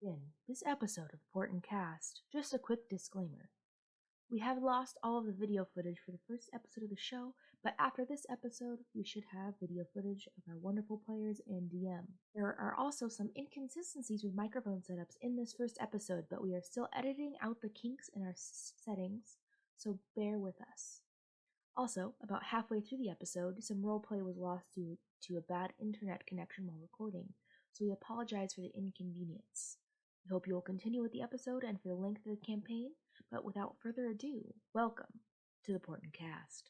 In this episode of Portent Kast, just a quick disclaimer. We have lost all of the video footage for the first episode of the show, but after this episode, we should have video footage of our wonderful players and DM. There are also some inconsistencies with microphone setups in this first episode, but we are still editing out the kinks in our settings, so bear with us. Also, about halfway through the episode, some roleplay was lost due to a bad internet connection while recording, so we apologize for the inconvenience. We hope you will continue with the episode and for the length of the campaign, but without further ado, welcome to the Portent Kast.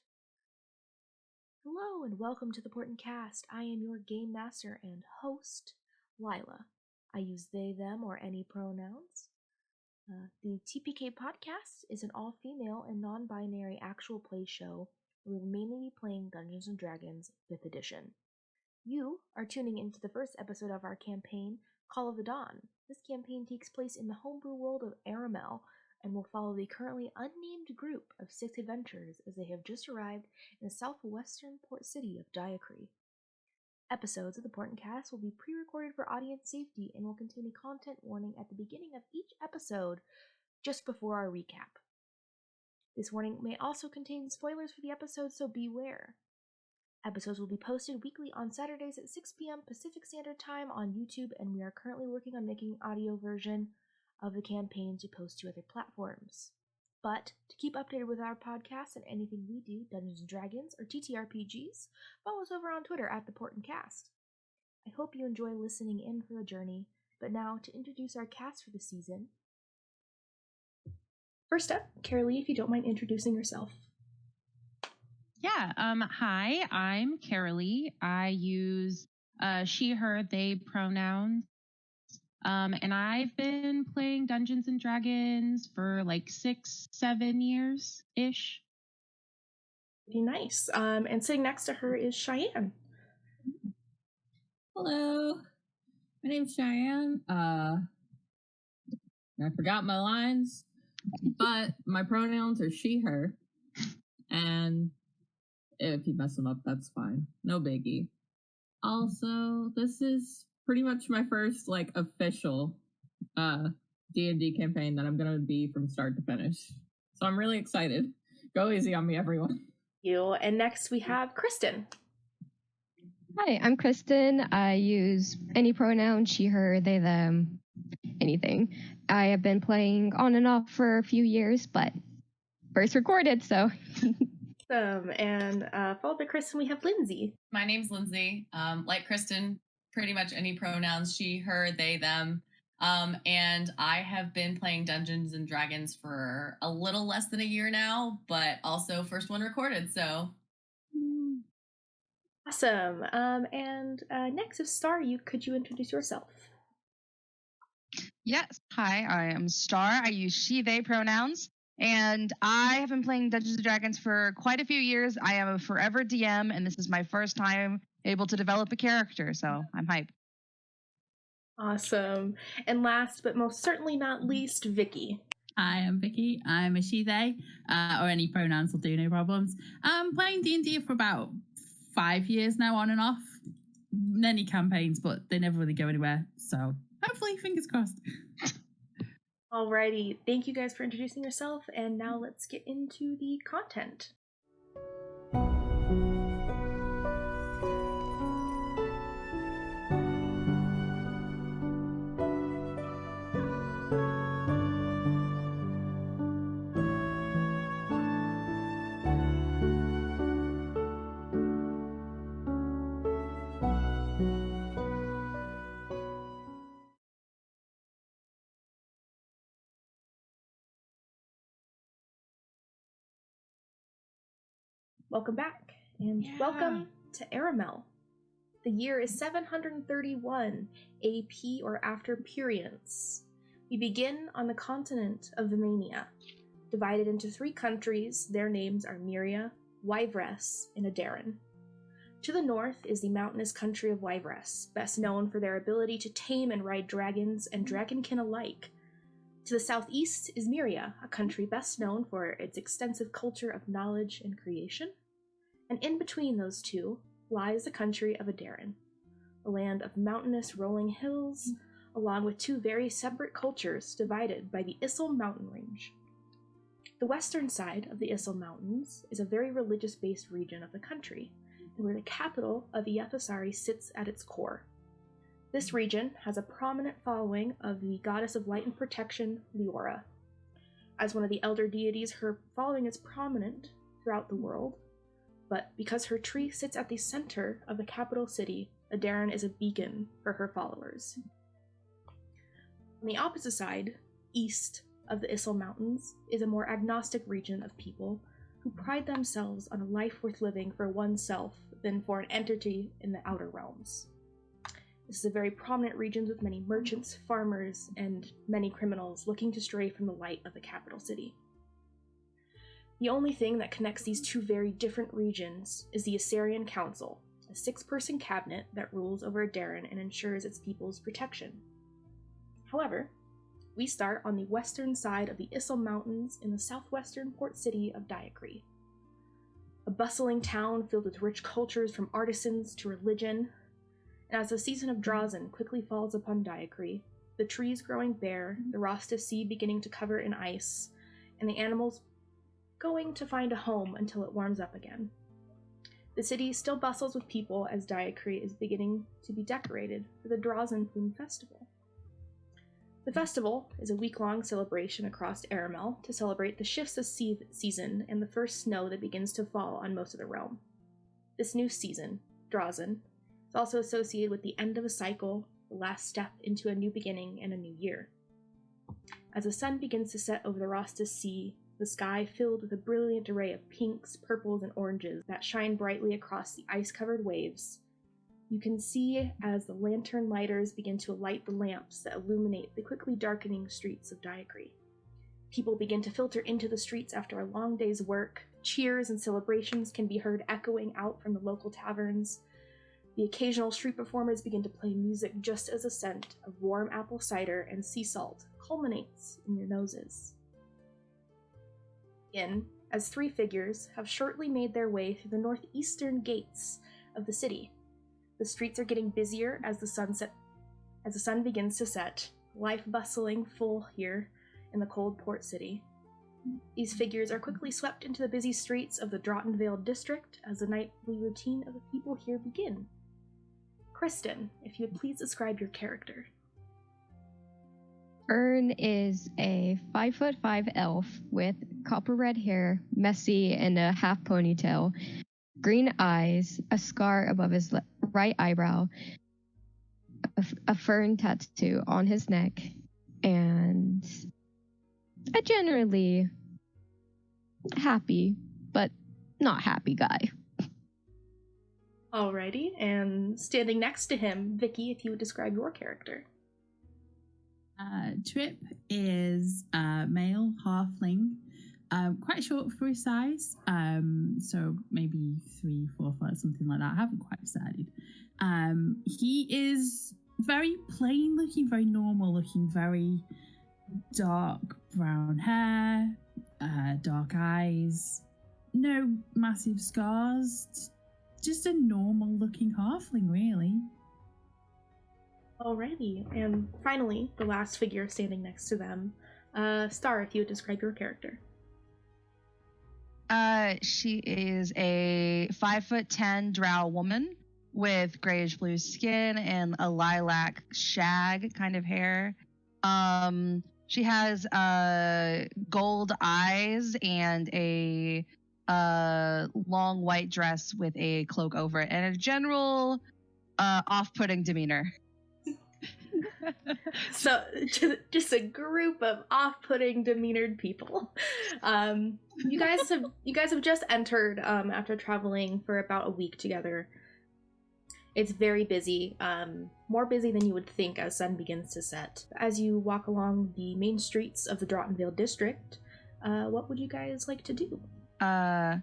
Hello and welcome to the Portent Kast. I am your game master and host, Lila. I use they, them, or any pronouns. The TPK podcast is an all-female and non-binary actual play show where we'll mainly be playing Dungeons & Dragons 5th edition. You are tuning into the first episode of our campaign, Call of the Dawn. This campaign takes place in the homebrew world of Aramel and will follow the currently unnamed group of 6 adventurers as they have just arrived in the southwestern port city of Dyacre. Episodes of the Portent Kast will be pre-recorded for audience safety and will contain a content warning at the beginning of each episode just before our recap. This warning may also contain spoilers for the episode, so beware. Episodes will be posted weekly on Saturdays at 6 p.m. Pacific Standard Time on YouTube, and we are currently working on making an audio version of the campaign to post to other platforms. But to keep updated with our podcast and anything we do, Dungeons & Dragons or TTRPGs, follow us over on Twitter at ThePortentKast. I hope you enjoy listening in for the journey, but now to introduce our cast for the season. First up, Carolee, if you don't mind introducing yourself. Yeah, hi, I'm Carolee. I use she, her, they pronouns. And I've been playing Dungeons & Dragons for like 6-7 years-ish. Pretty nice. And sitting next to her is Cheyenne. Hello, my name's Cheyenne. I forgot my lines, but my pronouns are she, her. And if you mess them up, that's fine. No biggie. Also, this is pretty much my first, official D&D campaign that I'm going to be from start to finish. So I'm really excited. Go easy on me, everyone. Thank you. And next we have Kristen. Hi, I'm Kristen. I use any pronoun, she, her, they, them, anything. I have been playing on and off for a few years, but first recorded, so... And followed by Kristen, we have Lindsay. My name's Lindsay. Like Kristen, pretty much any pronouns, she, her, they, them. And I have been playing Dungeons & Dragons for a little less than a year now, but also first one recorded, so... Awesome. And next is Star. Could you introduce yourself? Yes. Hi, I am Star. I use she, they pronouns. And I have been playing Dungeons & Dragons for quite a few years. I am a forever DM, and this is my first time able to develop a character, so I'm hyped. Awesome. And last but most certainly not least, Vicky. Hi, I'm Vicky. I'm a she, they, or any pronouns will do, no problems. I'm playing D&D for about 5 years now, on and off. Many campaigns, but they never really go anywhere, so hopefully, fingers crossed. Alrighty, thank you guys for introducing yourself, and now let's get into the content. Welcome back, and welcome to Aramel. The year is 731 AP or after Purience. We begin on the continent of Vimania. Divided into 3 countries, their names are Myria, Wyvress, and Adaran. To the north is the mountainous country of Wyvress, best known for their ability to tame and ride dragons and dragonkin alike. To the southeast is Myria, a country best known for its extensive culture of knowledge and creation. And in between those two lies the country of Adaran, a land of mountainous rolling hills, along with two very separate cultures divided by the Issel mountain range. The western side of the Issel Mountains is a very religious-based region of the country, and where the capital of Iephesari sits at its core. This region has a prominent following of the goddess of light and protection, Leora. As one of the elder deities, her following is prominent throughout the world, but because her tree sits at the center of the capital city, Adaran is a beacon for her followers. On the opposite side, east of the Issel Mountains, is a more agnostic region of people who pride themselves on a life worth living for oneself than for an entity in the outer realms. This is a very prominent region with many merchants, farmers, and many criminals looking to stray from the light of the capital city. The only thing that connects these two very different regions is the Assyrian Council, a 6-person cabinet that rules over Adaran and ensures its people's protection. However, we start on the western side of the Issel Mountains in the southwestern port city of Dyacre. A bustling town filled with rich cultures from artisans to religion, and as the season of Drazen quickly falls upon Dyacre, the trees growing bare, the Rosta Sea beginning to cover in ice, and the animals going to find a home until it warms up again. The city still bustles with people as Dyacre is beginning to be decorated for the Drazen Plume Festival. The festival is a week-long celebration across Aramel to celebrate the shifts of season and the first snow that begins to fall on most of the realm. This new season, Drazen, is also associated with the end of a cycle, the last step into a new beginning and a new year. As the sun begins to set over the Rosta Sea, the sky filled with a brilliant array of pinks, purples, and oranges that shine brightly across the ice-covered waves, you can see as the lantern lighters begin to light the lamps that illuminate the quickly darkening streets of Dyacre. People begin to filter into the streets after a long day's work. Cheers and celebrations can be heard echoing out from the local taverns. The occasional street performers begin to play music just as the scent of warm apple cider and sea salt culminates in your noses. As 3 figures have shortly made their way through the northeastern gates of the city. The streets are getting busier as the sun begins to set, life bustling full here in the cold port city. These figures are quickly swept into the busy streets of the Drottenvale district as the nightly routine of the people here begin. Kristen, if you would please describe your character. Ern is a 5'5" elf with copper red hair, messy and a half ponytail, green eyes, a scar above his right eyebrow, a fern tattoo on his neck, and a generally happy but not happy guy. Alrighty, and standing next to him, Vicky, if you would describe your character. Trip is a male halfling, quite short for his size, so maybe 3, 4 foot, something like that. I haven't quite decided. He is very plain looking, very normal looking, very dark brown hair, dark eyes, no massive scars, just a normal looking halfling, really. Alrighty, and finally, the last figure standing next to them. Star, if you would describe your character. She is a 5'10" drow woman with grayish blue skin and a lilac shag kind of hair. She has gold eyes and a long white dress with a cloak over it and a general off-putting demeanor. So, just a group of off-putting, demeanored people. You guys have just entered after traveling for about a week together. It's very busy, more busy than you would think as sun begins to set. As you walk along the main streets of the Drottenvale district, what would you guys like to do? I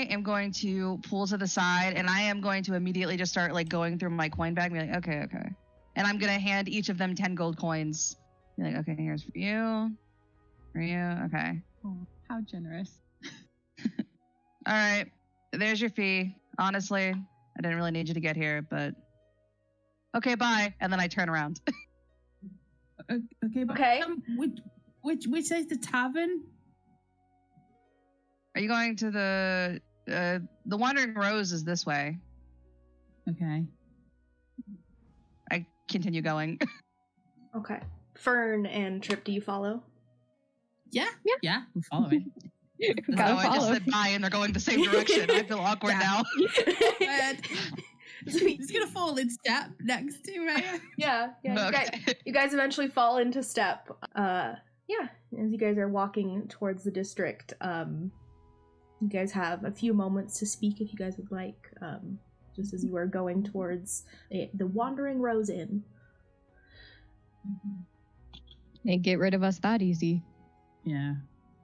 am going to pull to the side, and I am going to immediately just start going through my coin bag and be like, okay. And I'm going to hand each of them 10 gold coins. Be like, okay, here's for you. Okay. Oh, how generous. All right, there's your fee. Honestly, I didn't really need you to get here, but okay, bye. And then I turn around. Okay, but Okay. which is the tavern? Are you going to the Wandering Rose is this way. Okay. I continue going. Okay. Fern and Trip, do you follow? Yeah, we're following. No, Gotta I just follow. said bye and they're going the same direction. I feel awkward Yeah. now. He's gonna fall in step next to Raya. Yeah. Okay. You guys eventually fall into step. Yeah. As you guys are walking towards the district, you guys have a few moments to speak if you guys would like. Just as you are going towards the Wandering Rose Inn. Ain't get rid of us that easy. Yeah.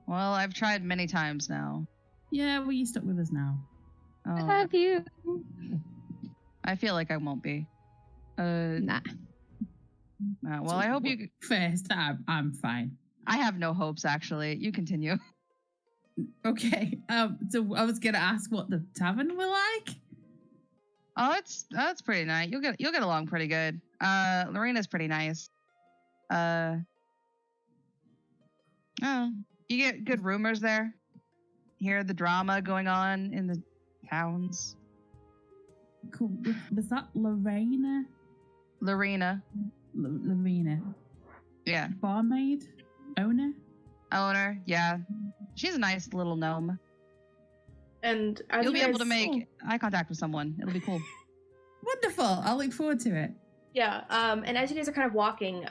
Well, I've tried many times now. Yeah, well, you stuck with us now. Oh, Have you? I feel like I won't be. Nah. Well, I hope you. First, I'm fine. I have no hopes, actually. You continue. Okay. So I was gonna ask what the tavern were like. Oh, it's pretty nice. You'll get along pretty good. Lorena's pretty nice. Oh, you get good rumors there. Hear the drama going on in the towns. Cool. Was that Lorena? Lorena. Lorena. Yeah. Barmaid? Owner? Owner, yeah. She's a nice little gnome. And as You'll you be able guys- to make eye contact with someone. It'll be cool. Wonderful. I'll look forward to it. Yeah, and as you guys are kind of walking,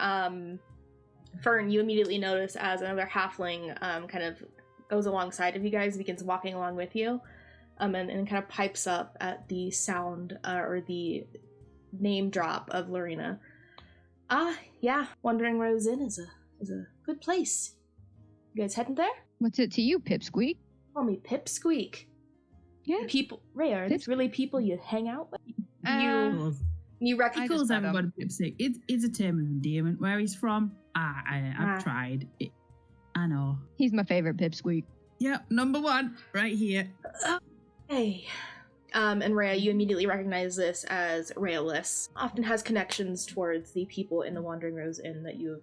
Fern, you immediately notice as another halfling kind of goes alongside of you guys, begins walking along with you, and kind of pipes up at the sound or the name drop of Lorena. Yeah, Wandering Rose Inn is a good place. You guys heading there? What's it to you, Pipsqueak? Call me Pipsqueak. Yeah. People, Ray, are these really people you hang out with? Cool. You He recognize just calls met him. everybody Pipstick. It's a term of endearment. Where he's from, I've tried. I know. He's my favorite Pipsqueak. Yep, number one, right here. Hey. And Rhea, you immediately recognize this as Rayless. Often has connections towards the people in the Wandering Rose Inn that you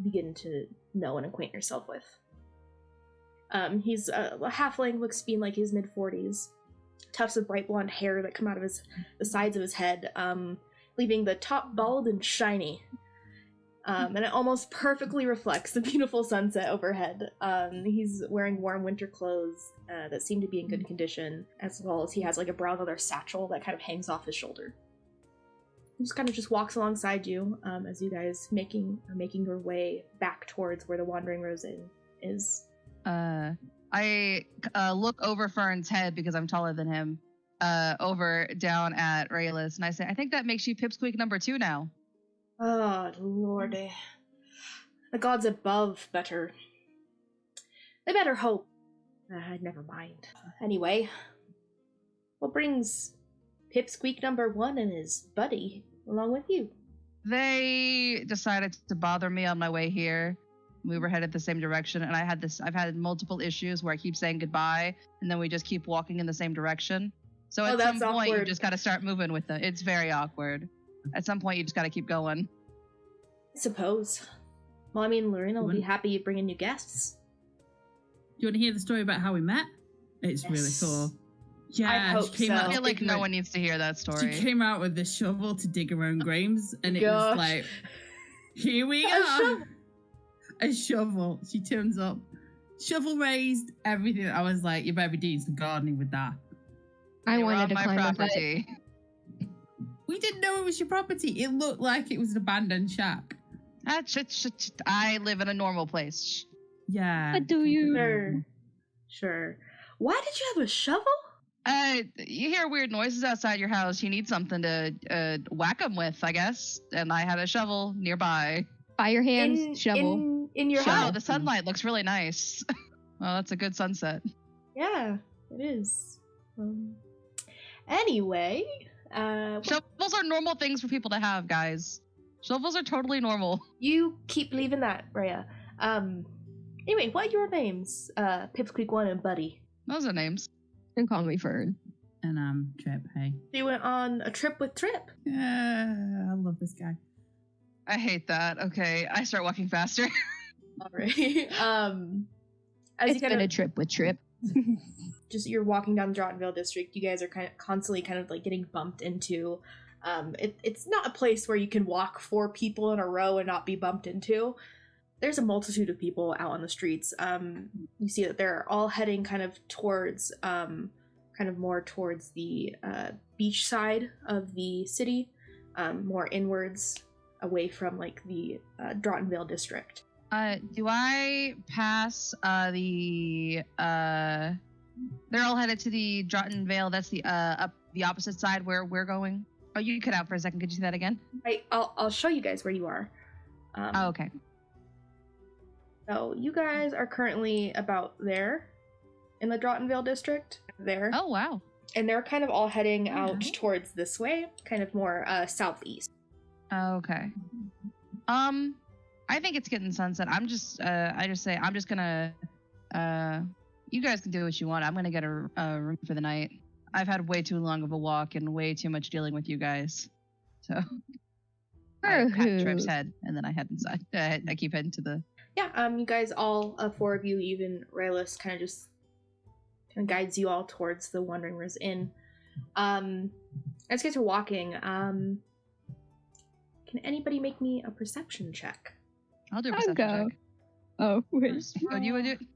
begin to know and acquaint yourself with. He's a halfling, looks to be in like his mid-40s. Tufts of bright blonde hair that come out of the sides of his head, leaving the top bald and shiny. And it almost perfectly reflects the beautiful sunset overhead. He's wearing warm winter clothes that seem to be in good condition, as well as he has like a brown leather satchel that kind of hangs off his shoulder. He just kind of walks alongside you as you guys are making your way back towards where the Wandering Rose Inn is. I look over Fern's head because I'm taller than him, over down at Rayless, and I say, I think that makes you Pipsqueak number 2 now. Oh, lordy. The gods above they better hope. Never mind. Anyway, what brings Pipsqueak number 1 and his buddy along with you? They decided to bother me on my way here. We were headed the same direction, and I've had multiple issues where I keep saying goodbye, and then we just keep walking in the same direction. So at some that's point, you awkward. just got to start moving with it. It's very awkward. At some point, you just got to keep going. I suppose. Well, I mean, Lorena will be happy bringing new guests. Do you want to hear the story about how we met? It's really Yes. cool. I Yeah, hope she came so. out I feel like digging no her- one needs to hear that She story. came out with the shovel to dig her own graves, and it Gosh. was like, here we A are. shovel. A shovel. She turns up, shovel raised, everything. I was like, you better be doing some gardening with that. I You're wanted on to my climb up it. property. We didn't know it was your property. It looked like it was an abandoned shack. I live in a normal place. Yeah. What do you? Sure. Why did you have a shovel? You hear weird noises outside your house. You need something to whack them with, I guess. And I had a shovel nearby. Fire hands, shovel. In your Wow, house. the sunlight looks really nice. Well, that's a good sunset. Yeah, it is. Anyway, Shovels are normal things for people to have, guys. Shovels are totally normal. you keep leaving that, Rhea. Anyway, what are your names? Pipsqueak 1 and Buddy. Those are names. And call me Fern. And Trip, hey. They went on a trip with Trip. Yeah, I love this guy. I hate that. Okay, I start walking faster. All right. As It's you been kind a of trip with Trip. just you're walking down the Drottenvale district, you guys are kind of constantly kind of like getting bumped into. It's not a place where you can walk 4 people in a row and not be bumped into. There's a multitude of people out on the streets. You see that they're all heading kind of towards, kind of more towards the beach side of the city, more inwards, away from like the Drottenvale district. Do I pass the they're all headed to the Drottenvale, that's the up the opposite side where we're going? Oh, you cut out for a second. Could you say that again? I'll show you guys where you are. Oh, okay. So you guys are currently about there in the Drottenvale district. There. Oh, wow. And they're kind of all heading out towards this way, kind of more southeast. Okay. I think it's getting sunset. I just say I'm just gonna you guys can do what you want. I'm gonna get a room for the night. I've had way too long of a walk and way too much dealing with you guys. So I pat Trip's head and then I head inside. I keep heading to the you guys all 4 of you, even Rayless, kind of guides you all towards the Wandering Rose Inn. As you guys are walking, can anybody make me a perception check? I'll do a perception check. Oh, wait. Oh, do you want to do it?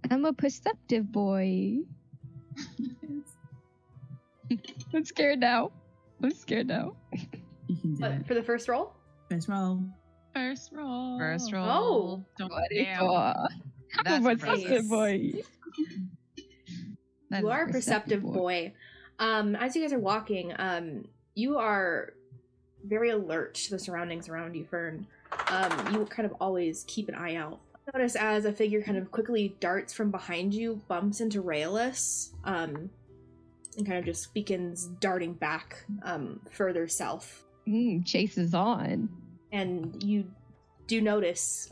I'm a perceptive boy. I'm scared now. You can do it. For the first roll? First roll. First roll. First roll. Oh. Don't 24. That's I'm a impressive. perceptive boy. That You is are a perceptive boy. As you guys are walking, you are very alert to the surroundings around you, Fern. You kind of always keep an eye out. Notice as a figure kind of quickly darts from behind you, bumps into Rayless, and kind of just begins darting back further south. Chase is on. And you do notice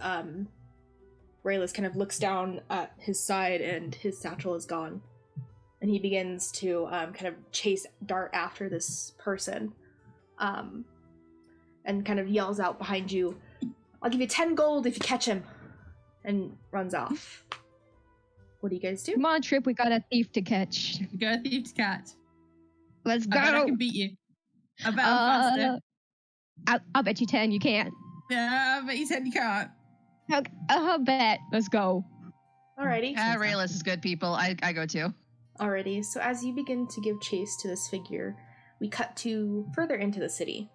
Rayless kind of looks down at his side and his satchel is gone. And he begins to kind of dart after this person. And kind of yells out behind you, "I'll give you 10 gold if you catch him," and runs off. What do you guys do? Come on, Trip, we got a thief to catch. You got a thief to catch. Let's go. I bet I can beat you. I bet I'm faster. I'll bet you 10 you can't. Yeah, but you said you can't. I'll bet. Let's go. Alrighty. Rayless is good, people. I go too. Alrighty, so as you begin to give chase to this figure, we cut to further into the city.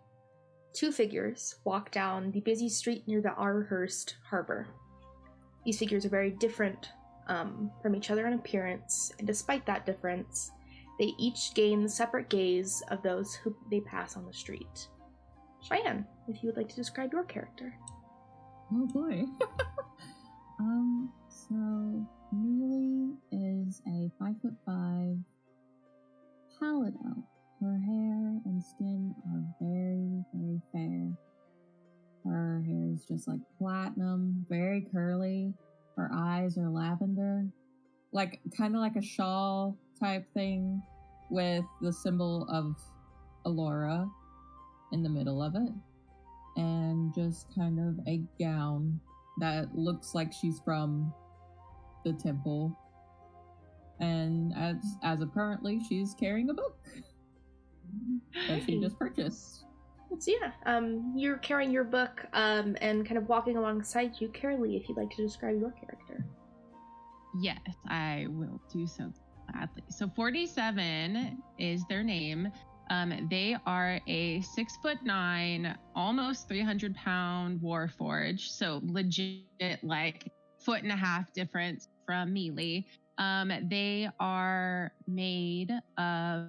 2 figures walk down the busy street near the Arhurst Harbor. These figures are very different from each other in appearance, and despite that difference, they each gain the separate gaze of those who they pass on the street. Cheyenne, if you would like to describe your character. Oh boy. So Neely is a 5'5" Paladin. Her hair and skin are very, very fair. Her hair is just like platinum, very curly. Her eyes are lavender, like kind of like a shawl type thing with the symbol of Allura in the middle of it, and just kind of a gown that looks like she's from the temple. And as of currently, she's carrying a book that she just purchased. So yeah, you're carrying your book and kind of walking alongside you. Carolee, if you'd like to describe your character. Yes, I will do so gladly. So 47 is their name. They are a 6'9", almost 300-pound warforged. So legit, like 1.5 difference from Mealy. They are made of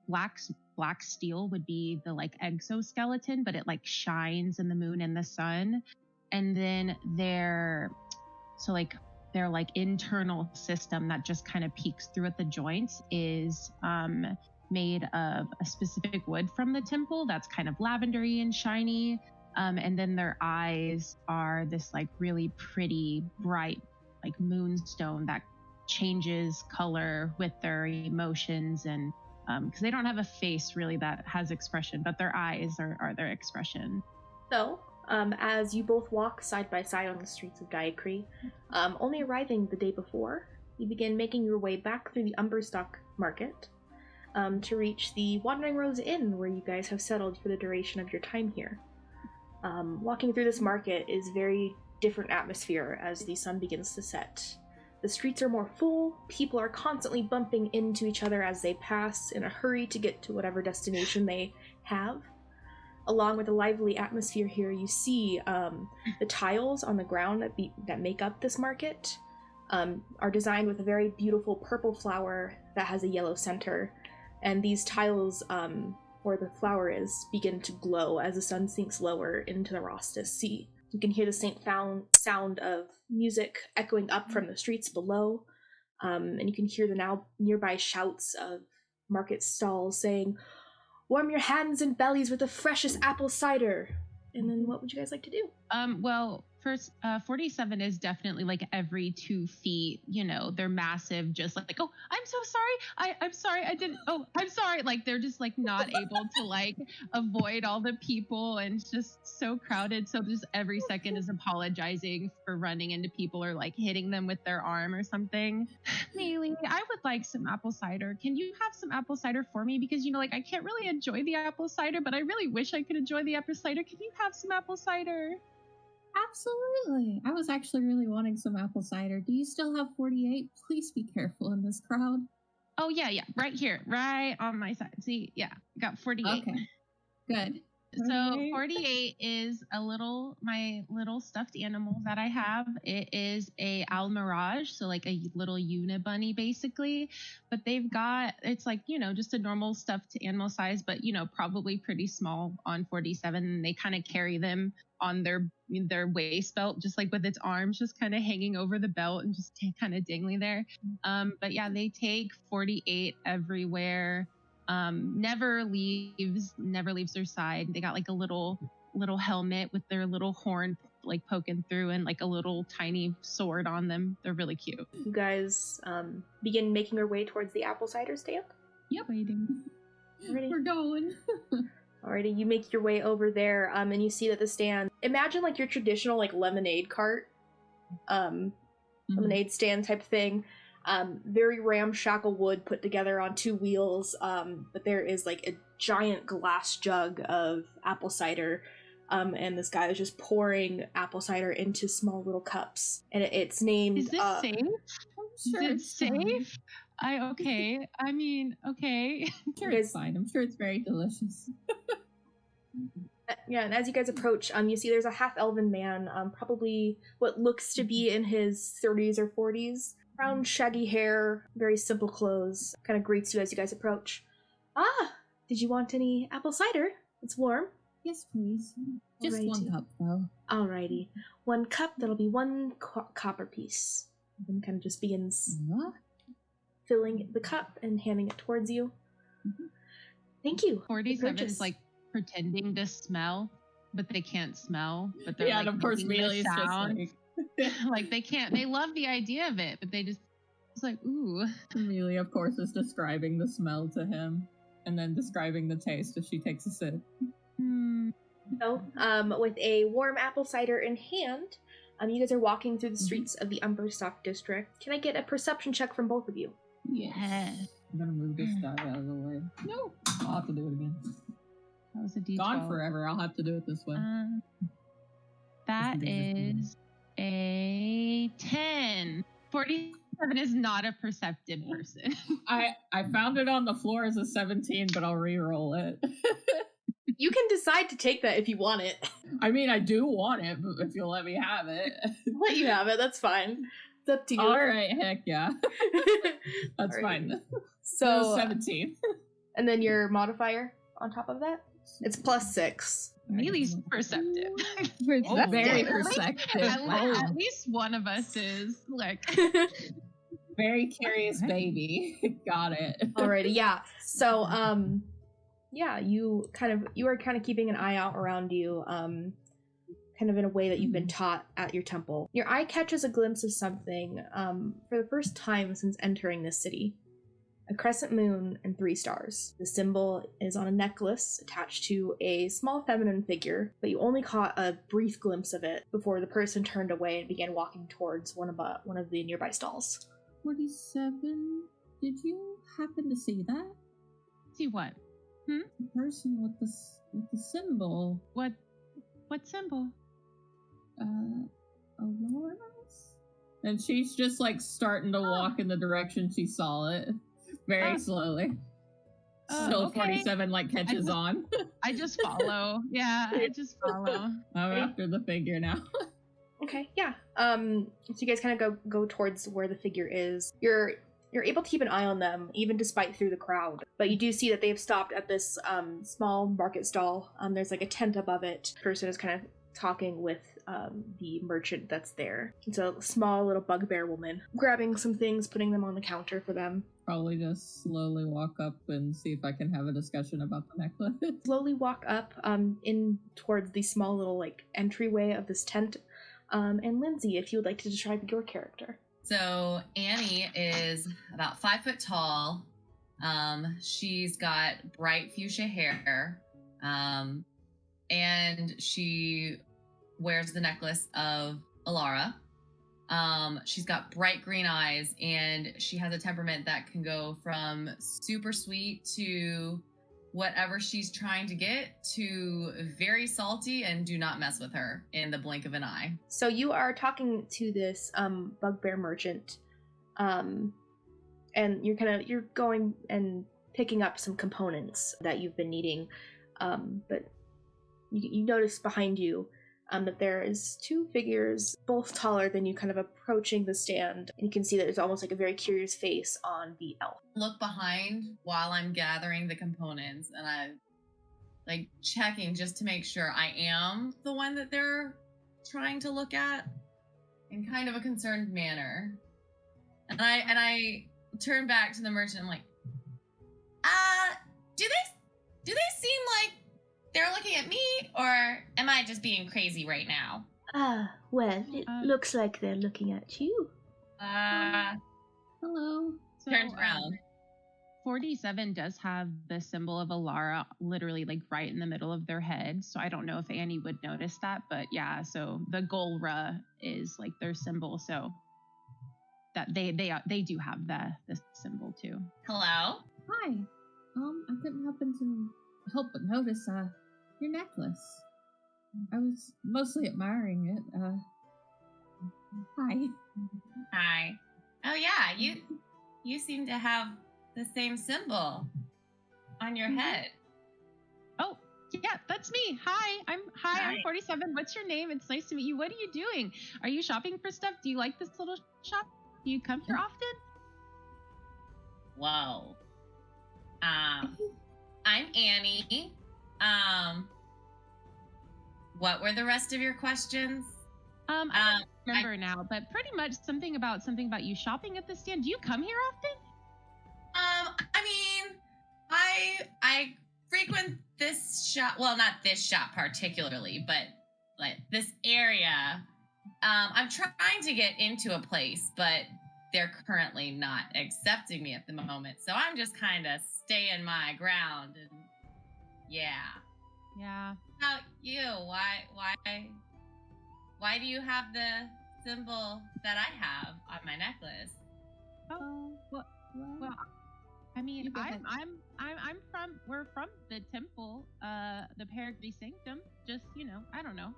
black steel would be the like exoskeleton, but it like shines in the moon and the sun. And then their internal system that just kind of peeks through at the joints is made of a specific wood from the temple that's kind of lavendery and shiny. And then their eyes are this like really pretty bright like moonstone that changes color with their emotions and because they don't have a face really that has expression, but their eyes are their expression. So, as you both walk side by side on the streets of Dyacre, only arriving the day before, you begin making your way back through the Umberstock Market to reach the Wandering Rose Inn, where you guys have settled for the duration of your time here. Walking through this market is very different atmosphere as the sun begins to set. The streets are more full, people are constantly bumping into each other as they pass in a hurry to get to whatever destination they have. Along with the lively atmosphere here, you see the tiles on the ground that make up this market are designed with a very beautiful purple flower that has a yellow center, and these tiles, where the flower is, begin to glow as the sun sinks lower into the Rostus Sea. You can hear the faint sound of music echoing up from the streets below, and you can hear the now nearby shouts of market stalls saying, "Warm your hands and bellies with the freshest apple cider." And then what would you guys like to do? Well, first, 47 is definitely like every 2 feet, they're massive, just like, oh, I'm so sorry. I'm sorry. I'm sorry. Like, they're just like not able to like avoid all the people, and it's just so crowded. So just every second is apologizing for running into people or like hitting them with their arm or something. Maylee, I would like some apple cider. Can you have some apple cider for me? Because, like, I can't really enjoy the apple cider, but I really wish I could enjoy the apple cider. Can you have some apple cider? Absolutely. I was actually really wanting some apple cider. Do you still have 48? Please be careful in this crowd. Oh, yeah. Right here. Right on my side. See, yeah, got 48. Okay. Good. So 48 is my little stuffed animal that I have. It is a owl mirage, so like a little unibunny basically. But it's like, just a normal stuffed animal size, but probably pretty small on 47. And they kind of carry them on their waist belt, just like with its arms just kind of hanging over the belt and just kind of dangling there. But yeah, they take 48 everywhere. Never leaves their side. They got like a little helmet with their little horn like poking through and like a little tiny sword on them. They're really cute. You guys begin making your way towards the apple cider stand? Yep. Waiting. Alrighty. We're going. Alrighty, you make your way over there, and you see that the stand, imagine like your traditional like lemonade cart, lemonade stand type thing. Very ramshackle wood put together on 2 wheels, but there is like a giant glass jug of apple cider, and this guy is just pouring apple cider into small little cups, and it's named... Is this safe? I'm sure it's safe? Okay. I mean, okay. I'm sure it's fine. I'm sure it's very delicious. Yeah, and as you guys approach, you see there's a half-elven man, probably what looks to be in his 30s or 40s. Brown, shaggy hair, very simple clothes, kind of greets you as you guys approach. Ah, did you want any apple cider? It's warm. Yes, please. Just Alrighty. 1 cup, though. Alrighty. 1 cup, that'll be 1 copper piece. And kind of just begins filling the cup and handing it towards you. Thank you. 47 is like pretending to smell, but they can't smell. But they're and of course, Mealy's just like... like they love the idea of it, but it's like, ooh. Mealy, of course, is describing the smell to him and then describing the taste as she takes a sip. So, with a warm apple cider in hand, you guys are walking through the streets of the Umberstock district. Can I get a perception check from both of you? Yes. I'm gonna move this guy out of the way. No, I'll have to do it again. That was a D12. Gone forever. I'll have to do it this way. That is a 10. 47 is not a perceptive person. I found it on the floor as a 17, but I'll re-roll it. You can decide to take that if you want it. I mean, I do want it, but if you'll let me have it. I'll let you have it, that's fine. It's up to you. Alright, heck yeah. That's fine. So 17. And then your modifier on top of that? It's +6. Mealy's perceptive. Very perceptive. At least one of us is. Like, very curious baby. Got it. Alrighty, yeah. So, yeah, you are kind of keeping an eye out around you, kind of in a way that you've been taught at your temple. Your eye catches a glimpse of something, for the first time since entering this city. a crescent moon, and 3 stars. The symbol is on a necklace attached to a small feminine figure, but you only caught a brief glimpse of it before the person turned away and began walking towards one of the nearby stalls. 47. Did you happen to see that? See what? The person with the symbol. What symbol? Alora's? And she's just like starting to walk in the direction she saw it. Very slowly. Still okay. 47 like catches on. I just follow. Yeah, I just follow. I'm after the figure now. Okay, yeah. So you guys kind of go towards where the figure is. You're able to keep an eye on them, even despite through the crowd. But you do see that they've stopped at this small market stall. There's like a tent above it. The person is kind of talking with the merchant that's there. It's a small little bugbear woman, grabbing some things, putting them on the counter for them. Probably just slowly walk up and see if I can have a discussion about the necklace. Slowly walk up in towards the small little like entryway of this tent. And Lindsay, if you would like to describe your character. So Annie is about 5 foot tall. She's got bright fuchsia hair. And she wears the necklace of Alara. She's got bright green eyes, and she has a temperament that can go from super sweet to whatever she's trying to get to very salty, and do not mess with her in the blink of an eye. So you are talking to this bugbear merchant, and you're going and picking up some components that you've been needing, but you notice behind you that there is 2 figures, both taller than you, kind of approaching the stand, and you can see that there's almost like a very curious face on the elf. Look behind while I'm gathering the components, and I like checking just to make sure I am the one that they're trying to look at in kind of a concerned manner. And I turn back to the merchant. I'm like, do they seem like they're looking at me, or am I just being crazy right now? Well, it looks like they're looking at you. Hello. So, Turns around. 47 does have the symbol of Alara literally like right in the middle of their head. So I don't know if Annie would notice that, but yeah, so the Golra is like their symbol. So that they do have the symbol too. Hello? Hi. I couldn't help but notice your necklace. I was mostly admiring it. Hi. Hi. Oh yeah, you seem to have the same symbol on your head. Oh, yeah, that's me. Hi, I'm 47. What's your name? It's nice to meet you. What are you doing? Are you shopping for stuff? Do you like this little shop? Do you come here often? Whoa. I'm Annie. What were the rest of your questions? I don't remember now, but pretty much something about you shopping at the stand. Do you come here often? I mean, I frequent this shop. Well, not this shop particularly, but like this area. I'm trying to get into a place, but they're currently not accepting me at the moment. So I'm just kind of staying my ground. And yeah. Yeah. How about you? Why do you have the symbol that I have on my necklace? Oh, well, I mean, we're from the temple, the Perigee Sanctum. Just, I don't know,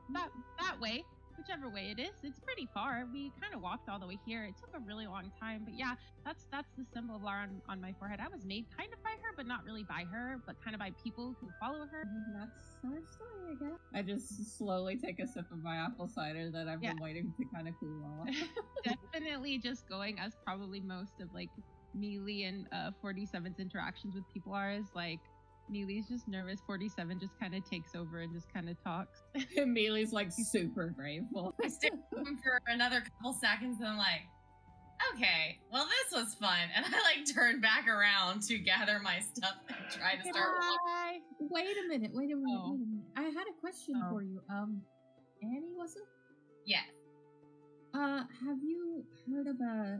that way, whichever way it is. It's pretty far. We kind of walked all the way here. It took a really long time, but yeah, that's the symbol of Lara on my forehead. I was made kind of by her, but not really by her, but kind of by people who follow her. That's our story, I guess. I just slowly take a sip of my apple cider that I've been waiting to kind of cool off. Definitely just going as probably most of like Mealy and 47's interactions with people are, is like Mealy's just nervous, 47 just kind of takes over and just kind of talks. Mealy's like super grateful. I stay with him for another couple seconds and I'm like, okay, well this was fun. And I like turn back around to gather my stuff and try to start walking. Wait a minute. I had a question for you. Annie, was it? Yes. Have you heard of a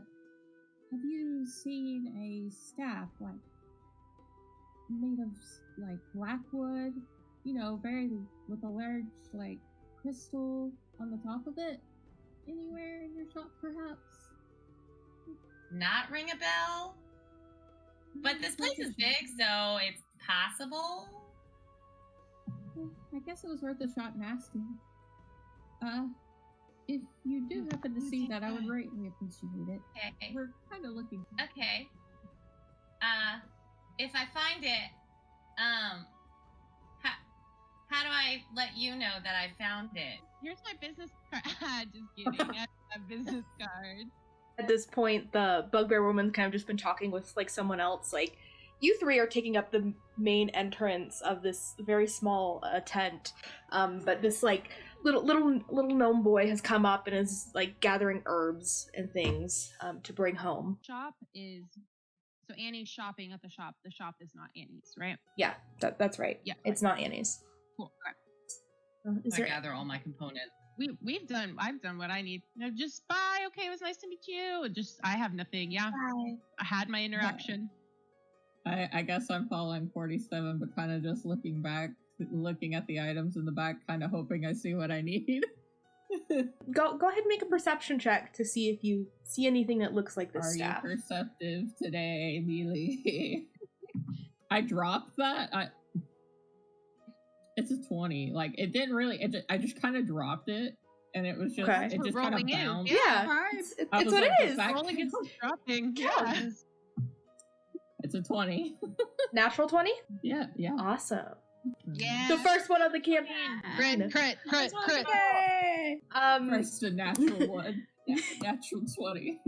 have you seen a staff, like, made of, like, blackwood? You know, with a large, like, crystal on the top of it? Anywhere in your shop, perhaps? Not ring a bell? But this place is big, so it's possible. Well, I guess it was worth a shot in asking. If you do happen to see that, I would greatly appreciate it. Okay. We're kind of looking. Okay. If I find it, how do I let you know that I found it? Here's my business card. Just kidding. I have a business card. At this point, the bugbear woman's kind of just been talking with like someone else. Like, you three are taking up the main entrance of this very small tent, but this like little gnome boy has come up and is like gathering herbs and things to bring home. Shop is so Annie's shopping at the shop. The shop is not Annie's, right? Yeah, that's right. Yeah, it's not Annie's. Cool. Okay. Is I there gather all my components. I've done what I need. No, just bye. Okay, it was nice to meet you. I have nothing. Yeah. Bye. I had my interaction. I guess I'm following 47, but kind of just looking at the items in the back, kind of hoping I see what I need. Go ahead and make a perception check to see if you see anything that looks like this Are staff. you perceptive today, Mealy? I dropped that. It's a 20. Like, it didn't really. I just kind of dropped it, and it was just. Okay. It just kind of bounced. Yeah, it's what it is. Rolling is dropping. Yeah. It's a 20. Natural 20? Yeah. Awesome. Yeah. The first one of the campaign. Crit. Yay! First a natural one. Natural 20.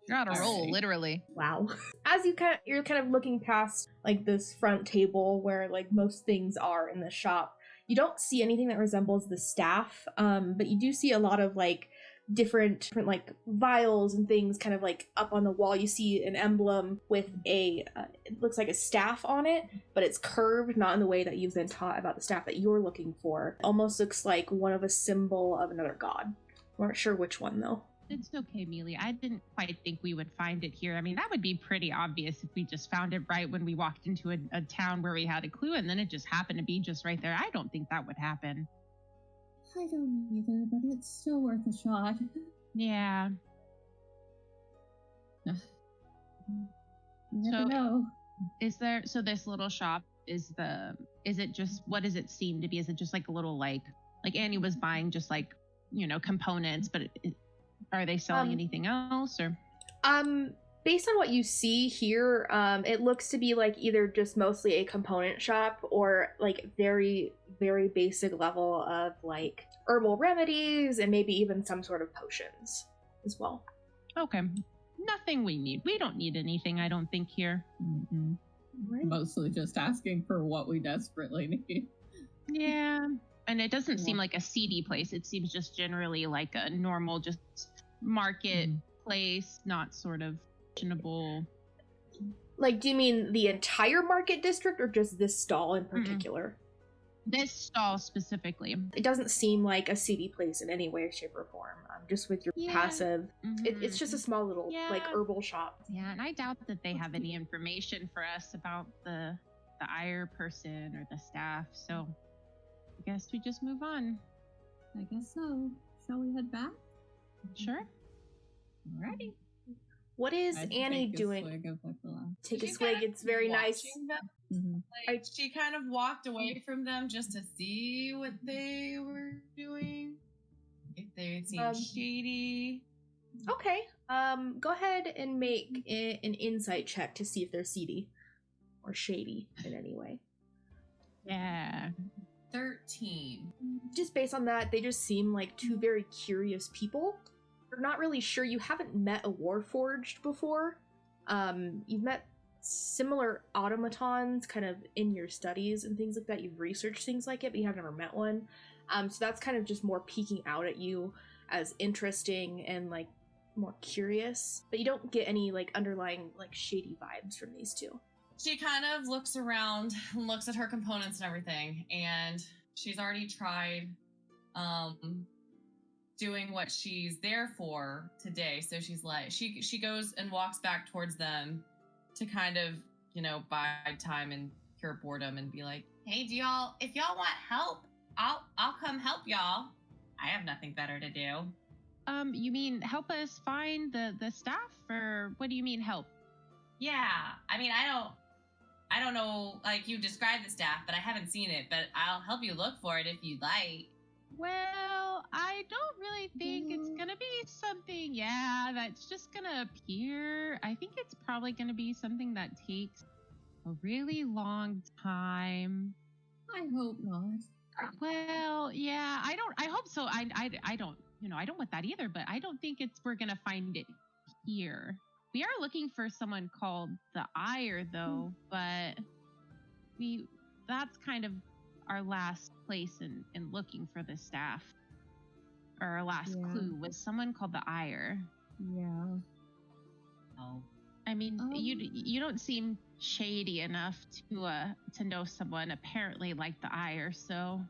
You're on a roll, Alright. literally. Wow. As you're kind of looking past like this front table where like most things are in the shop, you don't see anything that resembles the staff, but you do see a lot of like different like vials and things kind of like up on the wall. You see an emblem with it looks like a staff on it, but it's curved, not in the way that you've been taught about the staff that you're looking for. It almost looks like one of a symbol of another god. I'm not sure which one though. It's okay, Mealy. I didn't quite think we would find it here. I mean, that would be pretty obvious if we just found it right when we walked into a town where we had a clue, and then it just happened to be just right there. I don't think that would happen. I don't either, but it's still worth a shot. Yeah. You never know. So this little shop is it just, what does it seem to be? Is it just like a little like Annie was buying just like, components, but are they selling anything else or? Based on what you see here, it looks to be like either just mostly a component shop or like very, very basic level of like herbal remedies and maybe even some sort of potions as well. Okay. Nothing we need. We don't need anything, I don't think, here. Mm-hmm. Right. Mostly just asking for what we desperately need. Yeah. And it doesn't seem like a seedy place. It seems just generally like a normal just market place, not sort of fashionable. Like, do you mean the entire market district or just this stall in particular? This stall specifically. It doesn't seem like a seedy place in any way, shape, or form. Just with your passive, it's just a small little like herbal shop. Yeah, and I doubt that they have any information for us about the ire person or the staff. So I guess we just move on. I guess so. Shall we head back? Sure. Alrighty. What is Annie doing? Take a swig. It's very nice. She kind of walked away from them just to see what they were doing. If they seemed shady. Okay. Go ahead and make an insight check to see if they're seedy or shady in any way. Yeah. 13. Just based on that, they just seem like two very curious people. You're not really sure. You haven't met a Warforged before. You've met similar automatons kind of in your studies and things like that. You've researched things like it, but you have never met one. So that's kind of just more peeking out at you as interesting and like more curious. But you don't get any like underlying like shady vibes from these two. She kind of looks around, looks at her components and everything, and she's already tried doing what she's there for today. So she's like, she goes and walks back towards them to kind of, bide time and cure boredom and be like, hey, if y'all want help, I'll come help y'all. I have nothing better to do. You mean help us find the staff, or what do you mean help? Yeah, I mean, I don't know, like, you described the staff, but I haven't seen it, but I'll help you look for it if you'd like. Well, I don't really think it's gonna be something, that's just gonna appear. I think it's probably gonna be something that takes a really long time. I hope not. Well, yeah, I hope so. I don't, I don't want that either, but I don't think we're gonna find it here. We are looking for someone called the Ire, though, but that's kind of our last place in looking for the staff. Or our last clue was someone called the Ire. Yeah. Oh. I mean, you don't seem shady enough to know someone apparently like the Ire, so.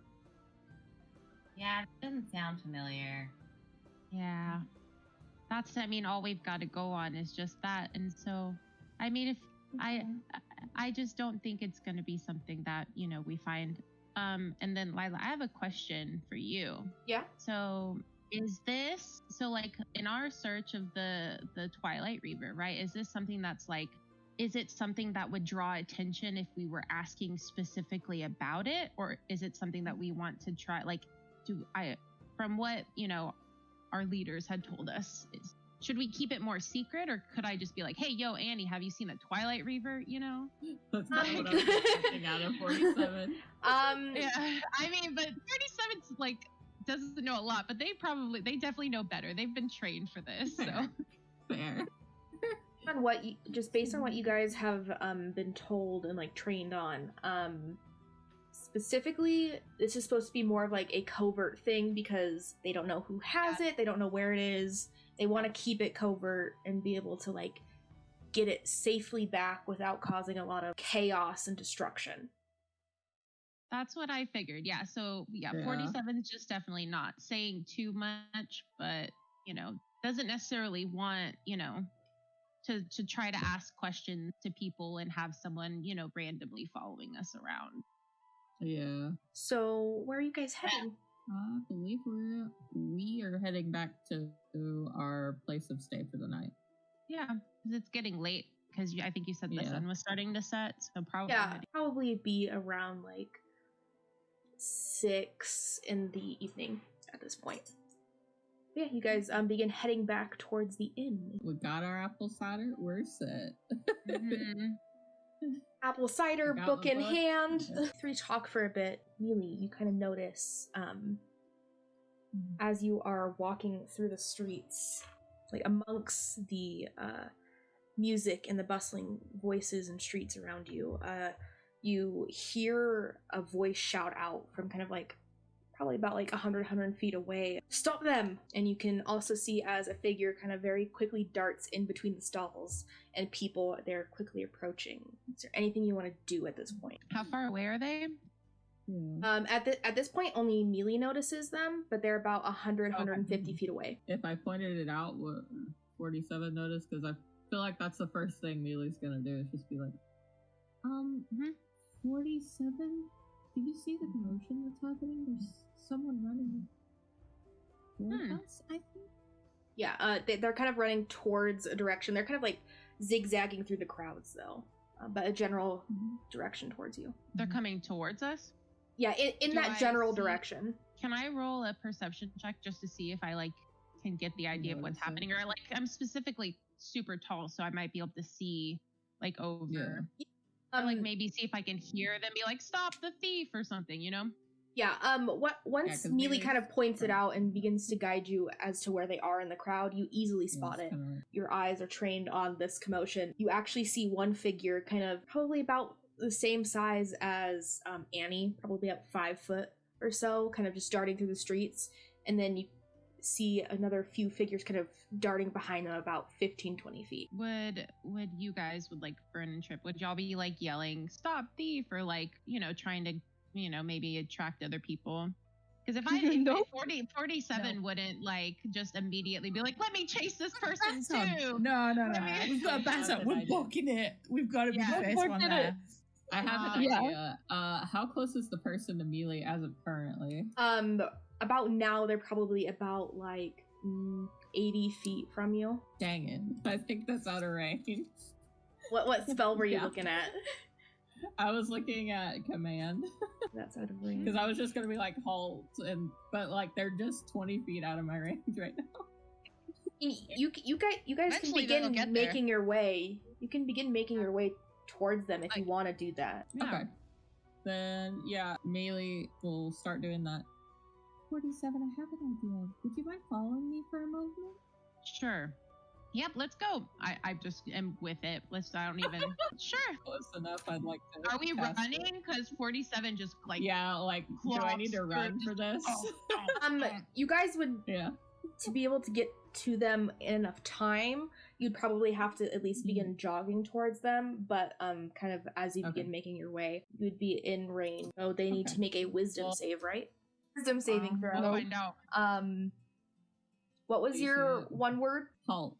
Yeah, it doesn't sound familiar. Yeah. All we've got to go on is just that. And so, if I just don't think it's going to be something that, we find. And then Lila, I have a question for you. Yeah. So in our search of the Twilight Reaver, right? Is this something that's is it something that would draw attention if we were asking specifically about it? Or is it something that we want to try, from what, our leaders had told us, should we keep it more secret, or could I just be like, hey, yo, Annie, have you seen the Twilight Reaver, That's not what I was expecting out of 47. Yeah, but 37's doesn't know a lot, but they definitely know better. They've been trained for this, so. Fair. Based on what you guys have been told and trained on, specifically, this is supposed to be more of a covert thing because they don't know who has it, they don't know where it is. They want to keep it covert and be able to get it safely back without causing a lot of chaos and destruction. That's what I figured. Yeah. So 47 is just definitely not saying too much, but doesn't necessarily want to try to ask questions to people and have someone randomly following us around. Yeah. So where are you guys heading? I believe we are heading back to our place of stay for the night. Yeah, because it's getting late. Because I think you said the sun was starting to set, so probably be around 6 in the evening at this point. Yeah, you guys begin heading back towards the inn. We got our apple cider. We're set. Mm-hmm. Apple cider, book in hand. Three talk for a bit. Mealy, you kind of notice as you are walking through the streets, amongst the music and the bustling voices and streets around you, you hear a voice shout out from kind of probably about 100 feet away, "Stop them!" And you can also see as a figure kind of very quickly darts in between the stalls and people they're quickly approaching. Is there anything you want to do at this point? How far away are they? At this point, only Mealy notices them, but they're about 150 feet away. If I pointed it out, would 47 notice? Because I feel like that's the first thing Mealy's gonna do is just be like, 47? Do you see the commotion that's happening? There's someone running toward us, I think. Yeah, they're kind of running towards a direction. They're kind of zigzagging through the crowds, though, but a general direction towards you. They're coming towards us? Yeah, in that general direction. Can I roll a perception check just to see if I can get the idea of what's happening? Or I'm specifically super tall, so I might be able to see over. Yeah. Or maybe see if I can hear them be "Stop the thief" or something, Yeah, once Mealy kind of points it out and begins to guide you as to where they are in the crowd, you easily spot it. Your eyes are trained on this commotion. You actually see one figure kind of probably about the same size as Annie, probably about 5 foot or so, kind of just darting through the streets. And then you see another few figures kind of darting behind them about 15-20 feet. Would you guys, Fern and Trip, would y'all be yelling "Stop thief" or trying to maybe attract other people? Because if I Nope. 47 wouldn't like just immediately be like, let me chase this person too. No. me- We've got to back up. We're booking it. We've got to be the first one there. I have an Yeah. idea. How close is the person to melee as of currently? About now, they're probably about like 80 feet from you. Dang it. I think that's out of range. What spell were you Yeah. looking at? I was looking at command. That's out of range. Because I was just gonna be like halt, but like they're just 20 feet out of my range right now. You guys can Eventually they'll begin get there. making your way. You can begin making your way towards them if you want to do that. Yeah. Okay. Then yeah, melee will start doing that. 47, I have an idea. Would you mind following me for a moment? Sure. Yep, let's go. I just am with it. I don't even. Sure. Close enough, I'd like to. Are we cast it. running? Because 47 just like. Yeah, like, do I need to clops run through- for this? You guys would, Yeah. to be able to get to them in enough time, you'd probably have to at least begin jogging towards them. But kind of as you begin Okay. making your way, you'd be in range. So they need Okay. to make a wisdom Well- save, right? Wisdom saving We'll throw. find out. What was Easy. your one word? Halt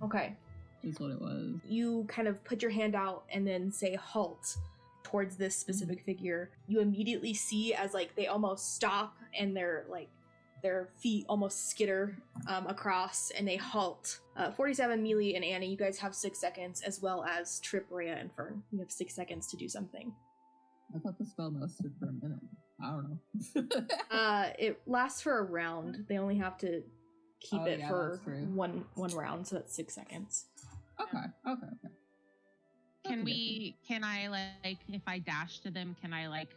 Okay. is what it was. You kind of put your hand out and then say halt towards this specific figure. You immediately see as like they almost stop and their feet almost skitter across and they halt. 47, Mealy, and Annie, you guys have 6 seconds, as well as Trip, Rhea, and Fern. You have 6 seconds to do something. I thought the spell lasted for a minute. I don't know. It lasts for a round. They only have to keep Oh, it yeah, for that's true. one round, so that's 6 seconds. Okay. Can I like, if I dash to them, can I like,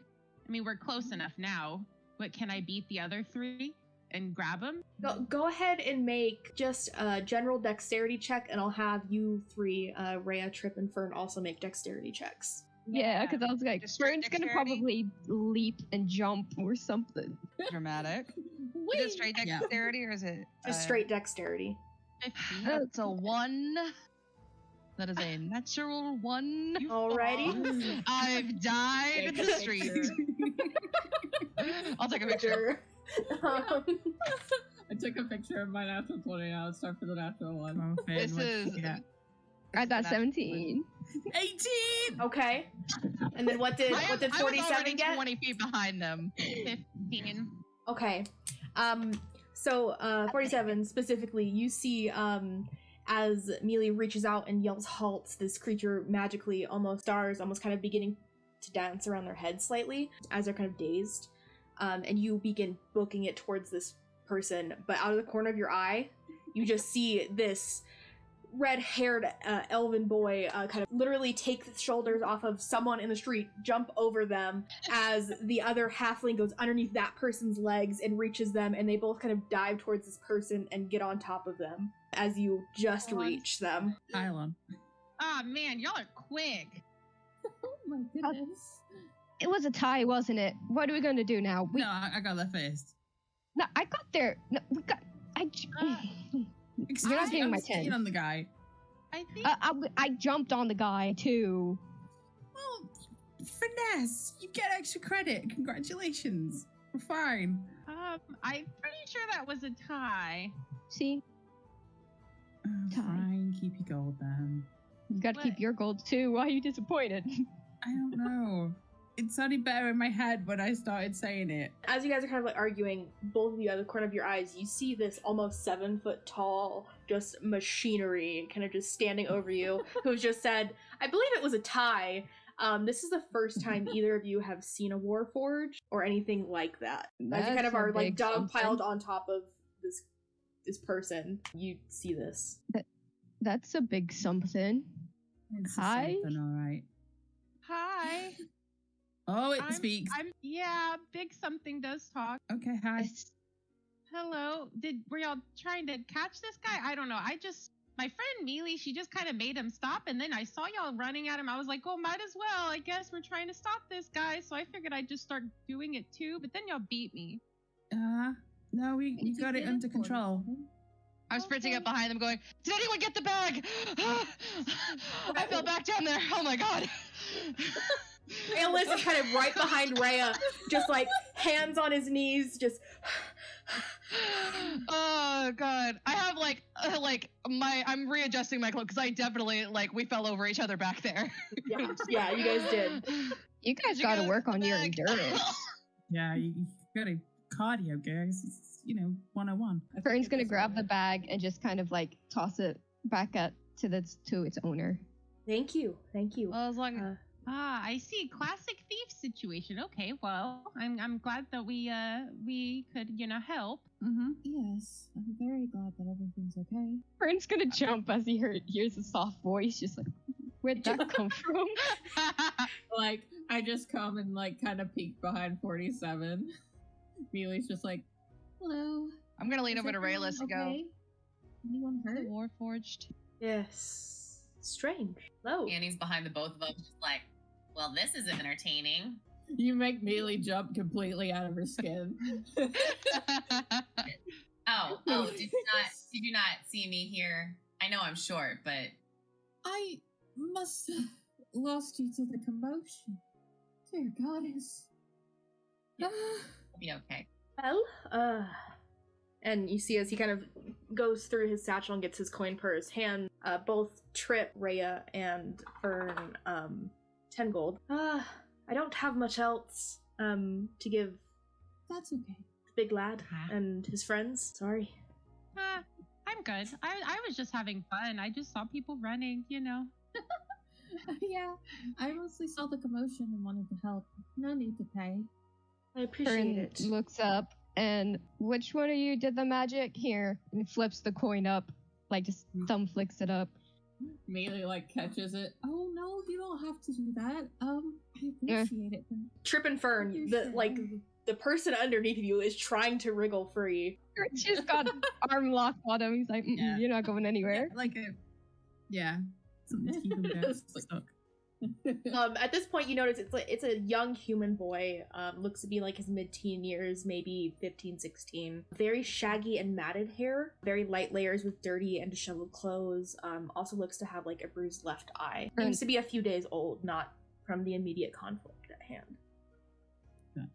I mean, we're close enough now, but can I beat the other 3 and grab them? Go ahead and make just a general dexterity check, and I'll have you 3, Rhea, Trip, and Fern also make dexterity checks. Yeah, because I was like, Just straight Fern's gonna dexterity? probably leap and jump or something. Dramatic. Is it straight Yeah. dexterity or is it Just straight dexterity. 15. That's a 1. That is a natural 1. Alrighty. I've died in the Take a street. picture. I'll take a picture. I took a picture of my natural 20. Now it's time for the natural one. Oh, Finn, This what'd is- you get? I got That's 17. 18! Okay. And then what did I was 47 already get? 20 feet behind them. 15. Okay. So 47 specifically, you see as Mealy reaches out and yells halt, this creature magically, almost stars, almost kind of beginning to dance around their head slightly as they're kind of dazed. And you begin booking it towards this person, but out of the corner of your eye, you just see this red-haired elven boy kind of literally take the shoulders off of someone in the street, jump over them as the other halfling goes underneath that person's legs and reaches them, and they both kind of dive towards this person and get on top of them as you just reach them. Pylon. Ah, man, y'all are quick. Oh my goodness. It was a tie, wasn't it? What are we gonna do now? No, I got there first. No, I got there. No, we got. You're not getting I'm my sitting 10. on the guy. I think. I jumped on the guy too. Well, finesse. You get extra credit. Congratulations. We're fine. I'm pretty sure that was a tie. See, Tie. Fine. Keep your gold then. you gotta What? keep your gold too. Why are you disappointed? I don't know. It sounded better in my head when I started saying it. As you guys are kind of like arguing, both of you out of the corner of your eyes, you see this almost 7 foot tall, just machinery kind of just standing over you, who's just said, I believe it was a tie. This is the first time either of you have seen a Warforge or anything like that. As you kind That's of a are like big dogpiled something. on top of this person, you see this. That's a big something. It's Hi? something, all right. Hi. Oh, it speaks. Yeah, big something does talk. Okay, hi. Hello. Were y'all trying to catch this guy? I don't know. My friend Mealy, she just kind of made him stop, and then I saw y'all running at him. I was like, oh, might as well. I guess we're trying to stop this guy. So I figured I'd just start doing it too, but then y'all beat me. No, we got it under control. I'm sprinting up behind them going, did anyone get the bag? I fell back down there. Oh my god. Aeolus is kind of right behind Rhea, just like hands on his knees, just. Oh god, I have I'm readjusting my cloak because I definitely we fell over each other back there. Yeah, you guys did. You guys got to work on your endurance. Yeah, you got a cardio, guys. It's 101. Fern's gonna grab the bag and just kind of toss it back to its owner. Thank you. Well, as long I see. Classic thief situation. Okay, well, I'm glad that we could help. Mm-hmm. Yes, I'm very glad that everything's okay. Fern's gonna jump as he hears a soft voice, just where'd that come from? I just come and kind of peek behind 47. Mealy's just hello. I'm gonna lean over to Raylis and go. Anyone hurt? Warforged. Yes. Strange. Hello. Annie's behind the both of us, just well, this is entertaining. You make Mealy jump completely out of her skin. Did you not see me here? I know I'm short, but I must have lost you to the commotion. Dear goddess. I'll be okay. Well, and you see as he kind of goes through his satchel and gets his coin purse, hand both Trip, Rhea, and Fern 10 gold. I don't have much else to give. That's okay. The big lad and his friends. Sorry. I'm good. I was just having fun. I just saw people running, Yeah, I mostly saw the commotion and wanted to help. No need to pay. I appreciate it. Fern looks up and which one of you did the magic? Here, and flips the coin up, just thumb flicks it up. Mealy catches it. Oh no, you don't have to do that. I appreciate it. Trip and Fern, the person underneath of you is trying to wriggle free. She's got arm locked on him. He's like, you're not going anywhere. Something to keep him down. Stuck. At this point, you notice it's a young human boy. Looks to be his mid-teen years, maybe 15, 16. Very shaggy and matted hair. Very light layers with dirty and disheveled clothes. Also looks to have a bruised left eye. Seems to be a few days old, not from the immediate conflict at hand.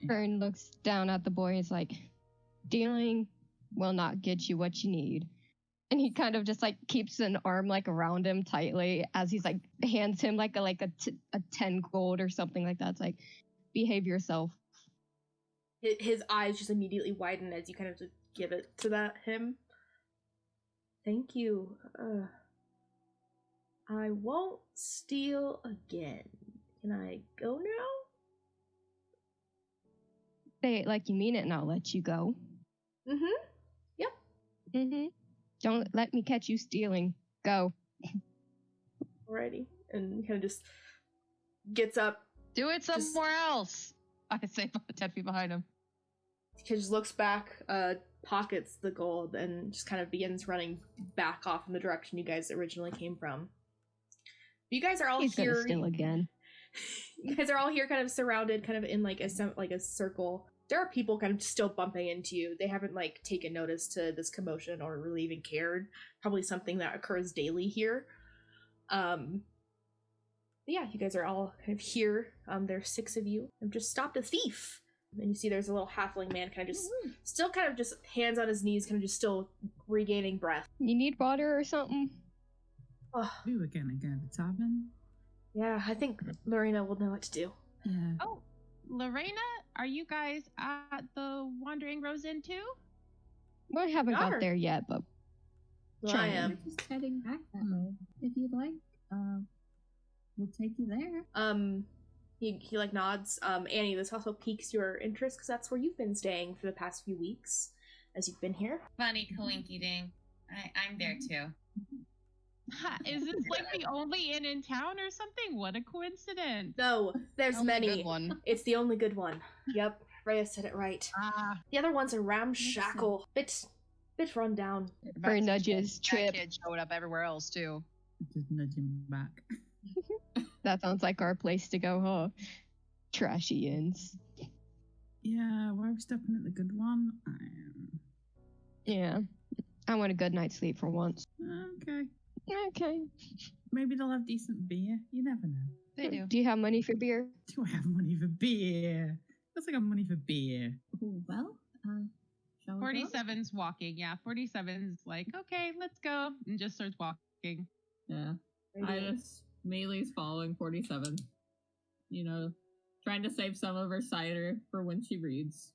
Fern looks down at the boy and is like, dealing will not get you what you need. And he kind of just keeps an arm around him tightly as he's hands him a 10 gold or something like that. It's behave yourself. His eyes just immediately widen as you kind of just give it to him. Thank you. I won't steal again. Can I go now? Say it like you mean it and I'll let you go. Mm-hmm. Yep. Mm-hmm. Don't let me catch you stealing. Go. Alrighty. And kind of just gets up. Do it somewhere else. I could say 10 feet behind him. He just looks back, pockets the gold, and just kind of begins running back off in the direction you guys originally came from. You guys are all He's here. Gonna steal again. You guys are all here, kind of surrounded, kind of in a circle. There are people kind of still bumping into you. They haven't taken notice to this commotion or really even cared. Probably something that occurs daily here. Yeah, you guys are all kind of here. There's 6 of you. I've just stopped a thief. And you see there's a little halfling man kind of just still kind of just hands on his knees, kind of just still regaining breath. You need water or something? Oh, We were gonna go to the tavern. yeah, I think Lorena will know what to do. Yeah. Oh, Lorena, are you guys at the Wandering Rose Inn too? We haven't Are. got there yet, but Well, I Trying. am. We're just heading back that way. If you'd like, we'll take you there. He nods. Annie, this also piques your interest because that's where you've been staying for the past few weeks as you've been here. Funny coinky ding. I'm there too. Is this the only inn in town or something? What a coincidence. No, there's Only many. good one. It's the only good one. Yep, Rhea said it right. The other ones are ramshackle, bit run down. Fern nudges That Trip. kid showed up everywhere else too. Just nudge him back. That sounds like our place to go, huh? Trashy inns. Yeah, why are we stopping at the good one? Yeah. I want a good night's sleep for once. Okay. Okay. Maybe they'll have decent beer. You never know. They do. Do you have money for beer? Do I have money for beer? That's like I got money for beer. Well, shall we go? 47's walking. Yeah, 47's like, okay, let's go. And just starts walking. Yeah. I just melee's following 47. You know, trying to save some of her cider for when she reads.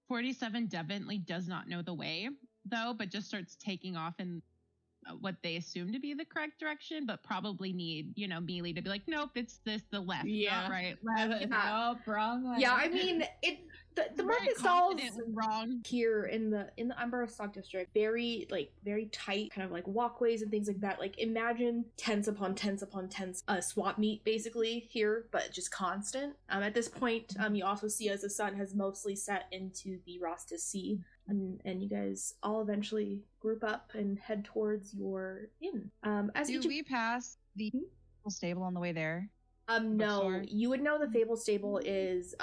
47 definitely does not know the way, though, but just starts taking off in what they assume to be the correct direction, but probably need, Melee to be like, nope, it's the left, not right. Left. Nope, wrong way. Yeah, I mean, the map Very installs confidently wrong. here in the Umberstock district, very tight, kind of like walkways and things like that. Like, imagine tents upon tents upon tents, swap meet basically here, but just constant. At this point, you also see as the sun has mostly set into the Rostus Sea, and you guys all eventually group up and head towards your inn. Do we pass the stable on the way there? No, Bookstore? you would know the Fable Stable is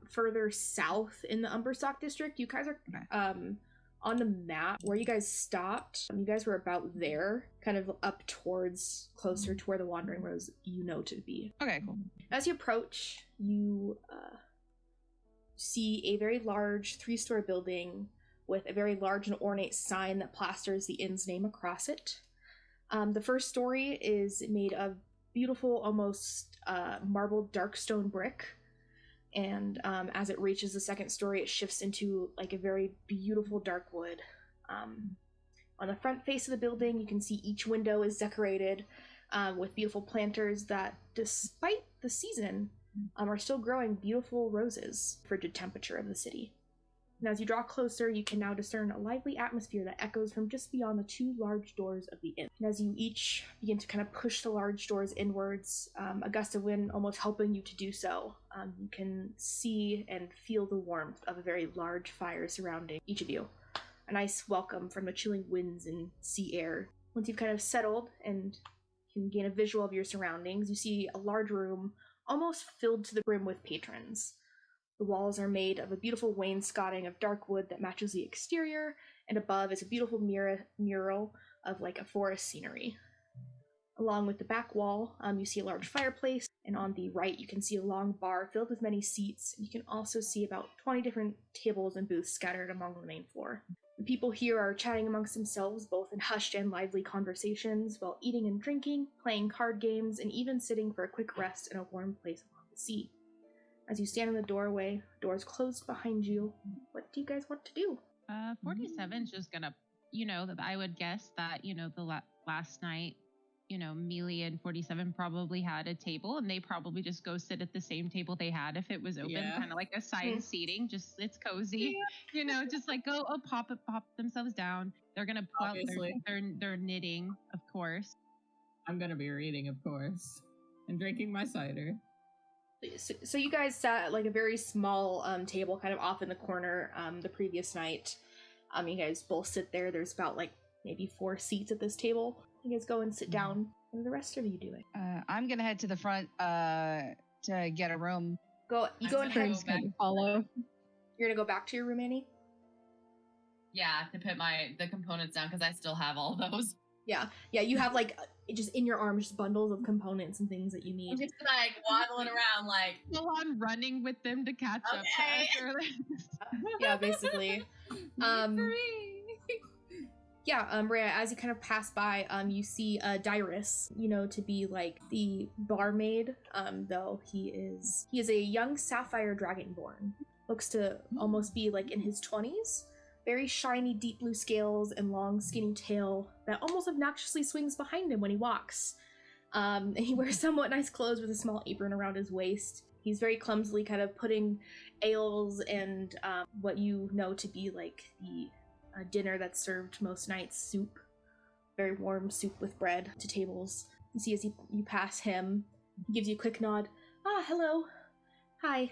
further south in the Umberstock district. You guys are on the map where you guys stopped. You guys were about there, kind of up towards closer to where the Wandering Rose to be. Okay, cool. As you approach, you see a very large 3-story building with a very large and ornate sign that plasters the inn's name across it. The first story is made of beautiful, almost marbled dark stone brick, and as it reaches the second story, it shifts into like a very beautiful dark wood. On the front face of the building, you can see each window is decorated with beautiful planters that, despite the season, are still growing beautiful roses. Frigid temperature of the city. And as you draw closer, you can now discern a lively atmosphere that echoes from just beyond the 2 large doors of the inn. And as you each begin to kind of push the large doors inwards, a gust of wind almost helping you to do so, you can see and feel the warmth of a very large fire surrounding each of you. A nice welcome from the chilling winds and sea air. Once you've kind of settled and can gain a visual of your surroundings, you see a large room almost filled to the brim with patrons. The walls are made of a beautiful wainscoting of dark wood that matches the exterior, and above is a beautiful mural of like a forest scenery. Along with the back wall, you see a large fireplace, and on the right you can see a long bar filled with many seats, and you can also see about 20 different tables and booths scattered along the main floor. The people here are chatting amongst themselves, both in hushed and lively conversations, while eating and drinking, playing card games, and even sitting for a quick rest in a warm place along the sea. As you stand in the doorway, doors closed behind you, what do you guys want to do? 47's just gonna, I would guess that, the last night, Melee and 47 probably had a table, and they probably just go sit at the same table they had if it was open, kind of like assigned seating, just it's cozy, just like go pop themselves down. They're gonna pull out their knitting, of course. I'm gonna be reading, of course, and drinking my cider. So you guys sat at like a very small table kind of off in the corner the previous night. You guys both sit there. There's about like maybe 4 seats at this table. You guys go and sit down. What are the rest of you doing? I'm gonna head to the front to get a room. Go and head. Follow. You're gonna go back to your room, Annie? Yeah, to put the components down because I still have all those. Yeah, you have like just in your arms just bundles of components and things that you need. I'm just like waddling around like Full on running with them to catch up to us. Yeah, basically. Rhea, as you kind of pass by, you see Dyrus, to be like the barmaid, though he is a young sapphire dragonborn. Looks to almost be like in his 20s. Very shiny, deep blue scales and long, skinny tail that almost obnoxiously swings behind him when he walks. And he wears somewhat nice clothes with a small apron around his waist. He's very clumsily kind of putting ales and what you know to be like the dinner that's served most nights, soup, very warm soup with bread, to tables. You see as you pass him, he gives you a quick nod. Ah, hello. Hi.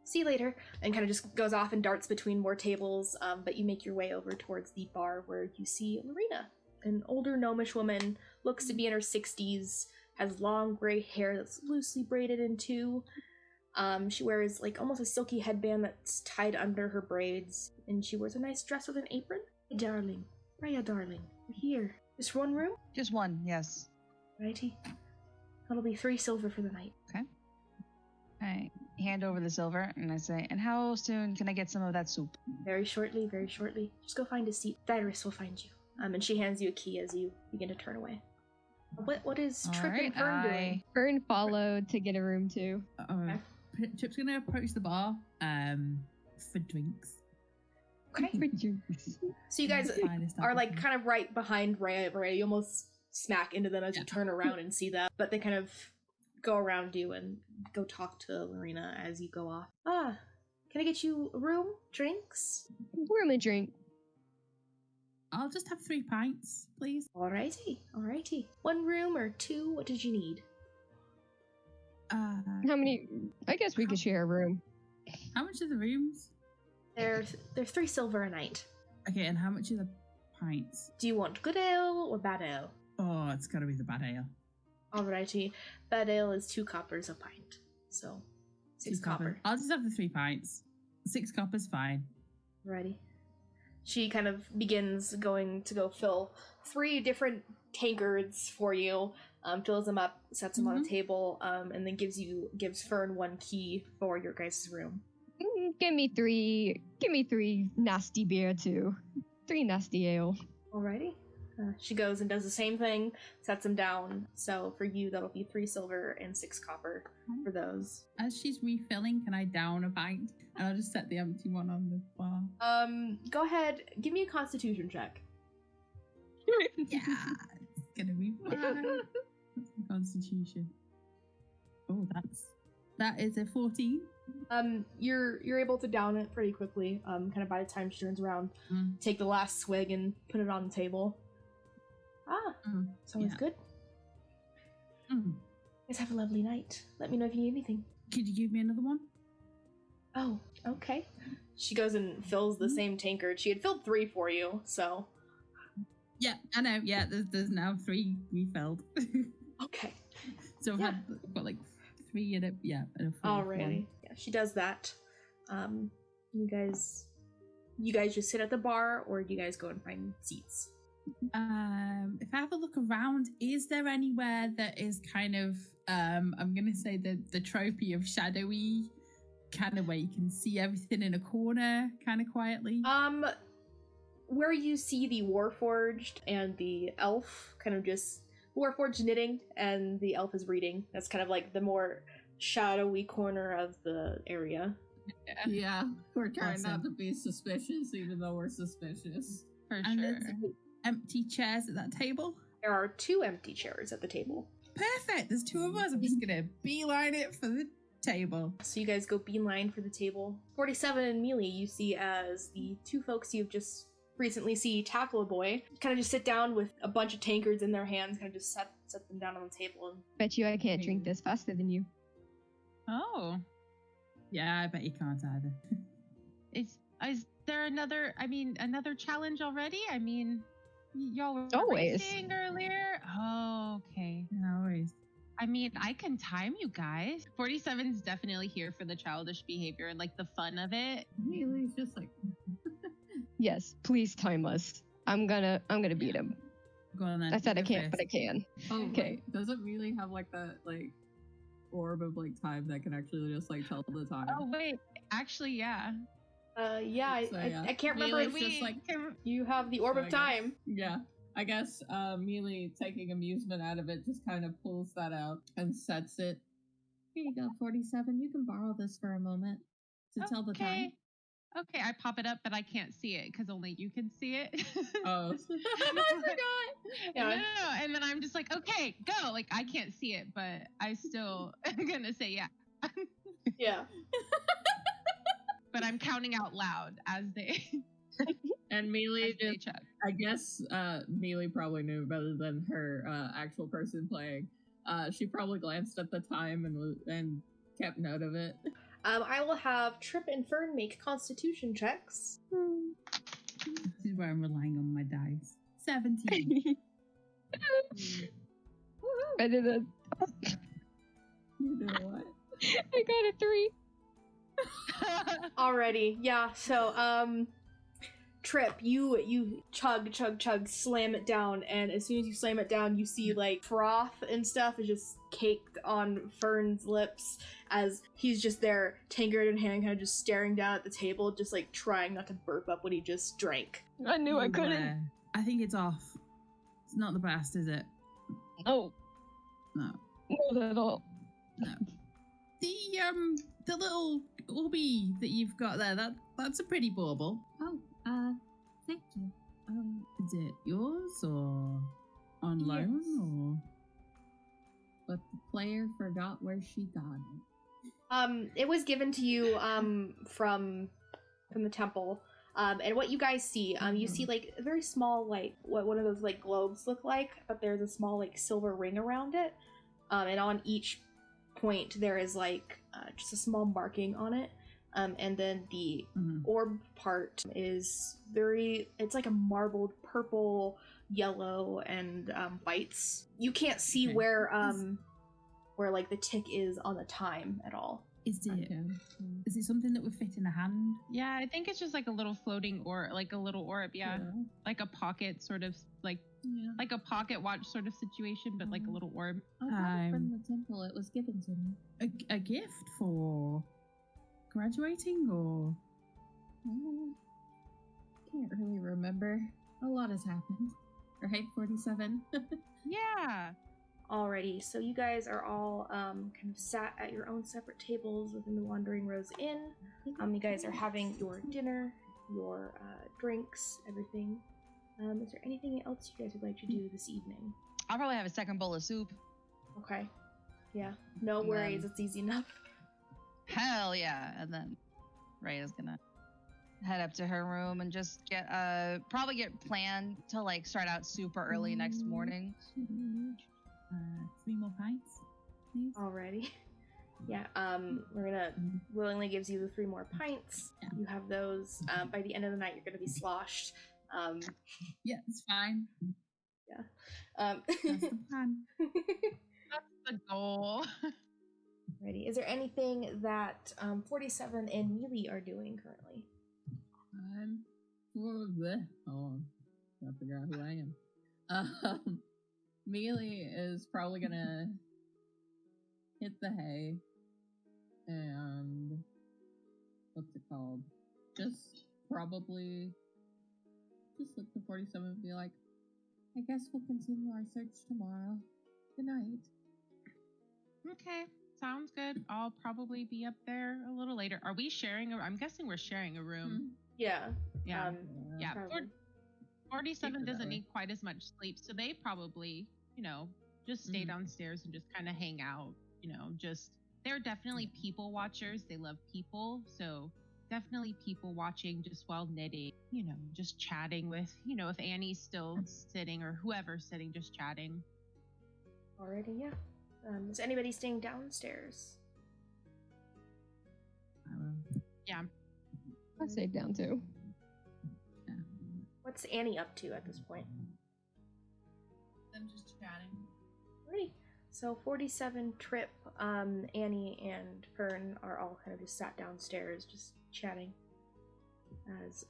See you later. And kind of just goes off and darts between more tables, but you make your way over towards the bar where you see Marina, an older gnomish woman, looks to be in her 60s, has long gray hair that's loosely braided in 2. She wears like almost a silky headband that's tied under her braids, and she wears a nice dress with an apron. Hey, darling. Rhea, darling. We're here. Just one room? Just one, yes. Righty. That'll be 3 silver for the night. I hand over the silver and I say, and how soon can I get some of that soup? Very shortly, very shortly. Just go find a seat. Dyrus will find you. And she hands you a key as you begin to turn away. What is Trip and Fern doing? Fern followed to get a room too. Trip's gonna approach the bar for drinks. Okay. So you guys are like kind of right behind Rhea. You almost smack into them as you turn around and see them. But they kind of go around you and go talk to Lorena as you go off. Can I get you a room? Drinks? Room and drink. I'll just have 3 pints, please. Alrighty. 1 room or 2? What did you need? How many? I guess we could share a room. How much are the rooms? They're 3 silver a night. Okay, and how much are the pints? Do you want good ale or bad ale? Oh, it's gotta be the bad ale. Alrighty. Bad ale is 2 coppers a pint. So 6 copper. I'll just have the 3 pints. 6 coppers, fine. Ready. She kind of begins going to go fill 3 different tankards for you, fills them up, sets them on a table, and then gives Fern 1 key for your guys' room. Give me 3 nasty beer too. 3 nasty ale. Alrighty. She goes and does the same thing, sets them down. So for you, that'll be 3 silver and 6 copper for those. As she's refilling, can I down a pint? And I'll just set the empty one on the bar. Go ahead. Give me a constitution check. Yeah, it's gonna be fine. Constitution. Oh, that is a 14. You're able to down it pretty quickly. Kind of by the time she turns around, take the last swig and put it on the table. Sounds good. Guys, have a lovely night. Let me know if you need anything. Could you give me another one? Oh, okay. She goes and fills the same tankard. She had filled 3 for you, so. Yeah, I know. Yeah, there's now 3 refilled. Okay. So I've got like 3 in it. Yeah. Alrighty. Yeah, she does that. You guys just sit at the bar, or do you guys go and find seats? If I have a look around, is there anywhere that is kind of I'm gonna say the tropey of shadowy, kind of where you can see everything in a corner kind of quietly? Where you see the Warforged and the elf kind of just Warforged knitting and the elf is reading. That's kind of like the more shadowy corner of the area. Yeah, we're trying not to be suspicious even though we're suspicious. For And sure. there's empty chairs at that table. There are 2 empty chairs at the table. Perfect. There's 2 of us. I'm just gonna beeline it for the table. So you guys go beeline for the table. 47 and Mealy you see as the 2 folks you've just recently see tackle a boy. Kind of just sit down with a bunch of tankards in their hands, kind of just set them down on the table. And Bet you I can't drink this faster than you. Oh. Yeah, I bet you can't either. Is there another challenge already? I mean, y'all were Always. racing earlier. Oh, okay. No worries. I mean, I can time you guys. 47's definitely here for the childish behavior and like the fun of it. Haley's just like Yes, please time us. I'm gonna beat him. Go on then. I said I Go can't, first. but I can. oh, Okay. wait, does it really have like that like orb of like time that can actually just like tell the time? Oh wait, actually, yeah. yeah, So, yeah. I can't remember Mealy's if just like you have the Orb So of I guess- Time. Yeah. I guess Mealy, taking amusement out of it, just kind of pulls that out and sets it. Here you go, 47. You can borrow this for a moment to tell the time. Okay, I pop it up, but I can't see it because only you can see it. Oh. I forgot. Yeah. No. And then I'm just like, okay, go. Like, I can't see it, but I still am going to say yeah. Yeah. But I'm counting out loud as they, And Mealy as they just, chug. I guess Mealy probably knew better than her actual person playing. She probably glanced at the time and kept note of it. I will have Trip and Fern make Constitution checks. This is where I'm relying on my dice. 17. I did a. You know what? I got a 3. Alrighty, yeah. So, Trip, you chug, slam it down, and as soon as you slam it down, you see like froth and stuff is just caked on Fern's lips as he's just there, tankard in hand, kind of just staring down at the table, just like trying not to burp up what he just drank. I knew I couldn't. I think it's off. It's not the best, is it? No, No. not at all. No. The little hobby that you've got there, that's a pretty bauble. Oh, thank you. Is it yours or on loan Yes. or? But the player forgot where she got it. It was given to you from the temple. And what you guys see, you see like a very small, like what one of those like globes look like, but there's a small like silver ring around it. And on each point there is like just a small marking on it. And then the orb part is it's like a marbled purple, yellow, and whites. You can't see Okay. where like the tick is on the time at all. Is it something that would fit in a hand? Yeah, I think it's just like a little floating or like a little orb, yeah. Like a pocket sort of like a pocket watch sort of situation, but like a little orb. I got it from the temple. It was given to me. A gift for graduating or? Can't really remember. A lot has happened. Right, 47? Yeah. Alrighty, so you guys are all kind of sat at your own separate tables within the Wandering Rose Inn. You guys are having your dinner, your drinks, everything. Is there anything else you guys would like to do this evening? I'll probably have a second bowl of soup. Okay. Yeah, no And worries, then- it's easy enough. Hell yeah. And then Rhea's gonna head up to her room and just probably get planned to like start out super early next morning. 3 more pints, please. Alrighty. Yeah, we're gonna willingly gives you the 3 more pints. Yeah. You have those. By the end of the night, you're gonna be sloshed. Yeah, it's fine. That's the plan. That's the goal. Ready. Is there anything that 47 and Mealy are doing currently? Oh, gotta figure out who I am. Mealy is probably gonna hit the hay and what's it called? Just probably just look to 47 and be like, I guess we'll continue our search tomorrow. Good night. Okay, sounds good. I'll probably be up there a little later. Are we sharing I'm guessing we're sharing a room. Yeah. Yeah. Yeah. Probably. 47 Keep it that doesn't way. need quite as much sleep, so they probably, just stay downstairs and just kind of hang out. They're definitely people watchers. They love people, so definitely people watching just while knitting. Just chatting with, if Annie's still sitting or whoever's sitting, just chatting. Alrighty, yeah. Is anybody staying downstairs? I will. Yeah. I stayed down too. What's Annie up to at this point? Them just chatting. Alrighty. So 47, Trip, Annie, and Fern are all kind of just sat downstairs, just chatting. As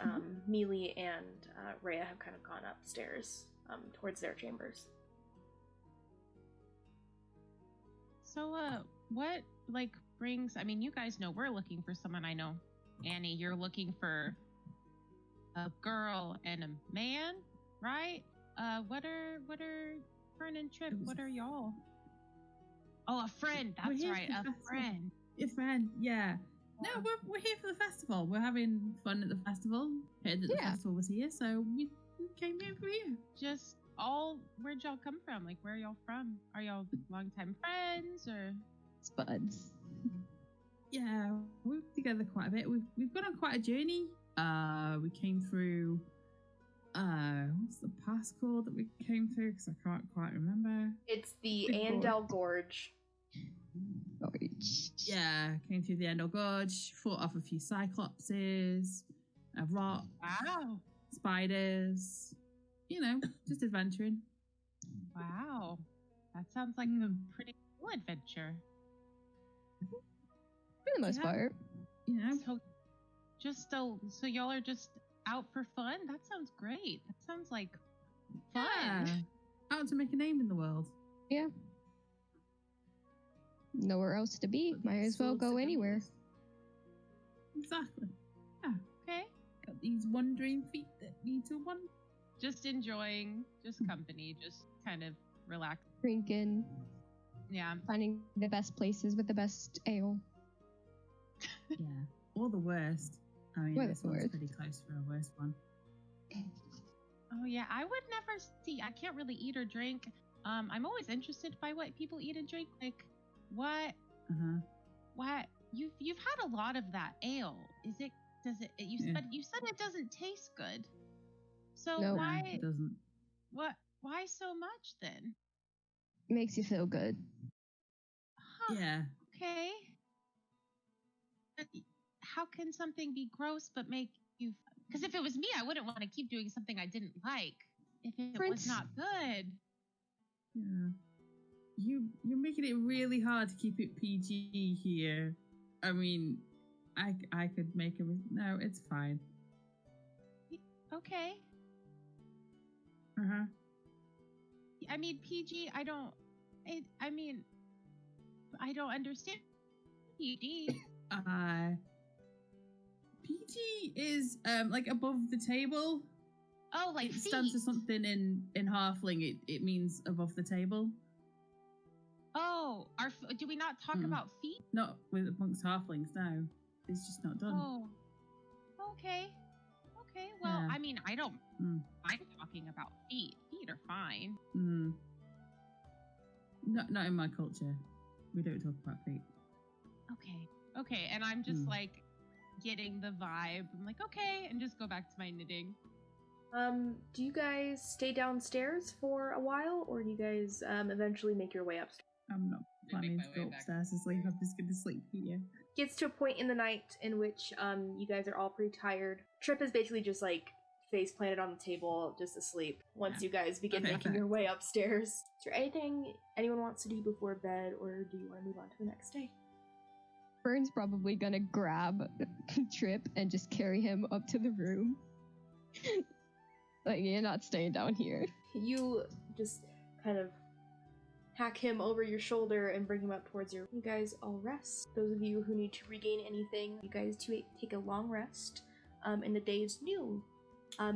Mealy and Rhea have kind of gone upstairs towards their chambers. So, what brings? I mean, you guys know we're looking for someone. I know, Annie, you're looking for a girl and a man, right? What are Fern and Trip? What are y'all? Oh, a friend. We're That's here right, for the a festival. friend. Your friend, yeah. No, we're here for the festival. We're having fun at the festival. Heard that the Yeah. festival was here, so we came over here. Just where'd y'all come from? Like, where are y'all from? Are y'all longtime friends or? Spuds. Yeah, we're together quite a bit. We've gone on quite a journey. We came through. What's the pass called that we came through? Because I can't quite remember. It's the Big Andel Gorge. Yeah, came through the Endor Gorge, fought off a few cyclopses, a rock, Wow. spiders. Just adventuring. Wow. That sounds like a pretty cool adventure. For the most Yeah. part. So y'all are just out for fun? That sounds great. That sounds like fun. Yeah. Out to make a name in the world. Yeah. nowhere else to be. But Might as well swords go are anywhere. yours. Exactly. Yeah. Okay. Got these wandering feet that need to wander. Just enjoying, just company, just kind of relax. Drinking, Yeah. finding the best places with the best ale. Yeah. Or the worst. I mean, Or the this one's worst. pretty close for a worst one. Oh yeah, I would never see. I can't really eat or drink. I'm always interested by what people eat and drink. Like, what? What? You've had a lot of that ale. Is it? Does it? Yeah. But you said it doesn't taste good. So No. why? No, it doesn't. What? Why so much then? Makes you feel good. Huh, Yeah. Okay. But how can something be gross but make you? Because if it was me, I wouldn't want to keep doing something I didn't like if it was Prince- not good. Yeah. You're making it really hard to keep it PG here. I mean, I could make it. No, it's fine. Okay. I mean, PG. I don't understand PG. PG is like above the table. Oh, like It stands for feet. something in halfling. It means above the table. Oh, do we not talk about feet? Not with amongst halflings. No, it's just not done. Oh, okay. Okay. Well, Yeah. I mean, I don't Mm. mind talking about feet. Feet are fine. Not in my culture. We don't talk about feet. Okay. Okay. And I'm just like getting the vibe. I'm like, okay, and just go back to my knitting. Do you guys stay downstairs for a while, or do you guys eventually make your way upstairs? I'm not planning my to way go back. upstairs to sleep. I'm just going to sleep here. Gets to a point in the night in which you guys are all pretty tired. Trip is basically just like face planted on the table, just asleep. Once you guys begin Okay, making your way upstairs, is there anything anyone wants to do before bed, or do you want to move on to the next day? Fern's probably gonna grab Trip and just carry him up to the room. Like, you're not staying down here. You just kind of hack him over your shoulder and bring him up towards you. You guys all rest. Those of you who need to regain anything, you guys take a long rest. And the day is new.